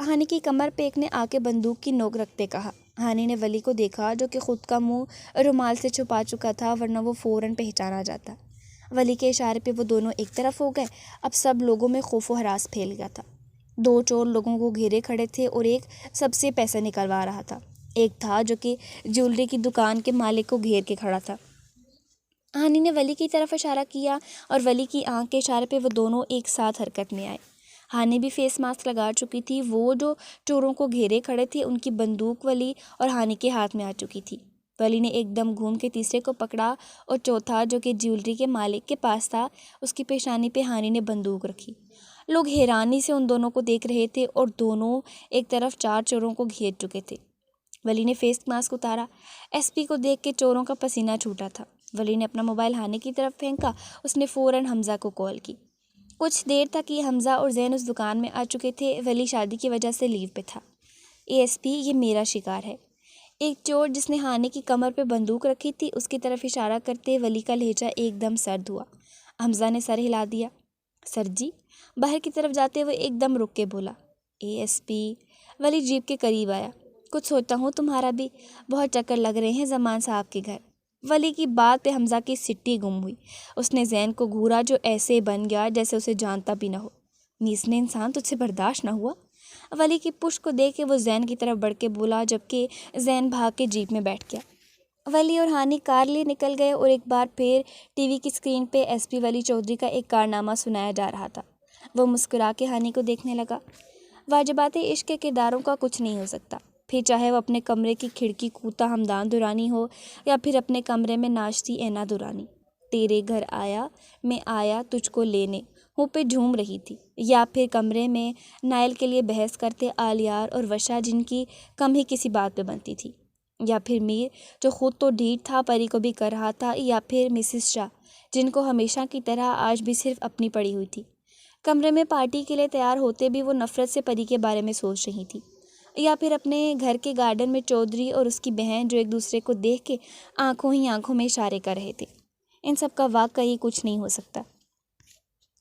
ہانی کی کمر پہ ایک نے آ کے بندوق کی نوک رکھتے کہا۔ ہانی نے ولی کو دیکھا جو کہ خود کا منہ رومال سے چھپا چکا تھا، ورنہ وہ فوراً پہچانا جاتا۔ ولی کے اشارے پہ وہ دونوں ایک طرف ہو گئے۔ اب سب لوگوں میں خوف و ہراس پھیل گیا تھا۔ 2 چور لوگوں کو گھیرے کھڑے تھے اور ایک سب سے پیسے نکلوا رہا تھا۔ ایک تھا جو کہ جیولری کی دکان کے مالک کو گھیر کے کھڑا تھا۔ ہانی نے ولی کی طرف اشارہ کیا اور ولی کی آنکھ کے اشارے پہ وہ دونوں ایک ساتھ حرکت میں آئے۔ ہانی بھی فیس ماسک لگا چکی تھی۔ وہ جو چوروں کو گھیرے کھڑے تھے ان کی بندوق ولی اور ہانی کے ہاتھ میں آ چکی تھی۔ ولی نے ایک دم گھوم کے تیسرے کو پکڑا اور چوتھا جو کہ جیولری کے مالک کے پاس تھا اس کی پیشانی پہ ہانی نے بندوق رکھی۔ لوگ حیرانی سے ان دونوں کو دیکھ رہے تھے اور دونوں ایک طرف 4 چوروں کو گھیر چکے تھے۔ ولی نے فیس ماسک اتارا۔ ایس پی کو دیکھ کے چوروں کا پسینہ چھوٹا تھا۔ ولی نے اپنا موبائل ہانی کی طرف پھینکا۔ اس نے فوراً حمزہ کو کال کی۔ کچھ دیر تک یہ حمزہ اور زین اس دکان میں آ چکے تھے۔ ولی شادی کی وجہ سے لیو پہ تھا۔ ایس پی، یہ میرا شکار ہے۔ ایک چور جس نے ہانی کی کمر پہ بندوق رکھی تھی اس کی طرف اشارہ کرتے ولی کا لہجہ ایک دم سرد ہوا۔ حمزہ نے سر ہلا دیا۔ سر جی؟ باہر کی طرف جاتے ہوئے ایک دم رک کے بولا۔ S P. ولی جیپ کے قریب آیا۔ کچھ سوچتا ہوں تمہارا بھی بہت چکر لگ رہے ہیں زمان صاحب کے گھر۔ ولی کی بات پہ حمزہ کی سٹی گم ہوئی۔ اس نے زین کو گھورا جو ایسے بن گیا جیسے اسے جانتا بھی نہ ہو۔ نیسنے انسان تجھ سے برداشت نہ ہوا؟ ولی کی پشت کو دیکھ کے وہ زین کی طرف بڑھ کے بولا، جبکہ زین بھاگ کے جیپ میں بیٹھ گیا۔ ولی اور ہانی کار لیے نکل گئے اور ایک بار پھر ٹی وی کی اسکرین پہ ایس پی ولی چودھری کا ایک کارنامہ سنایا جا رہا تھا۔ وہ مسکرا کے ہانی کو دیکھنے لگا۔ واجبات عشق کے کرداروں کا کچھ نہیں ہو سکتا، پھر چاہے وہ اپنے کمرے کی کھڑکی کوتا ہمدان دورانی ہو یا پھر اپنے کمرے میں ناچتی اینا دورانی۔ تیرے گھر آیا میں آیا تجھ کو لینے منہ پہ جھوم رہی تھی، یا پھر کمرے میں نائل کے لیے بحث کرتے آلیار اور وشا جن کی کم ہی کسی بات پہ بنتی تھی، یا پھر میر جو خود تو ڈھیٹ تھا پری کو بھی کر رہا تھا، یا پھر مسز شاہ جن کو ہمیشہ کی طرح آج بھی صرف اپنی پڑی ہوئی تھی۔ کمرے میں پارٹی کے لیے تیار ہوتے بھی وہ نفرت سے پری کے بارے میں سوچ رہی تھی، یا پھر اپنے گھر کے گارڈن میں چودھری اور اس کی بہن جو ایک دوسرے کو دیکھ کے آنکھوں ہی آنکھوں میں اشارے کر رہے تھے۔ ان سب کا واقعی کچھ نہیں ہو سکتا۔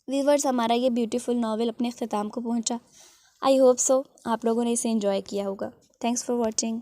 ویورز، ہمارا یہ بیوٹیفل ناول اپنے اختتام کو پہنچا۔ آئی ہوپ سو آپ لوگوں نے اسے انجوائے کیا ہوگا۔ Thanks for watching.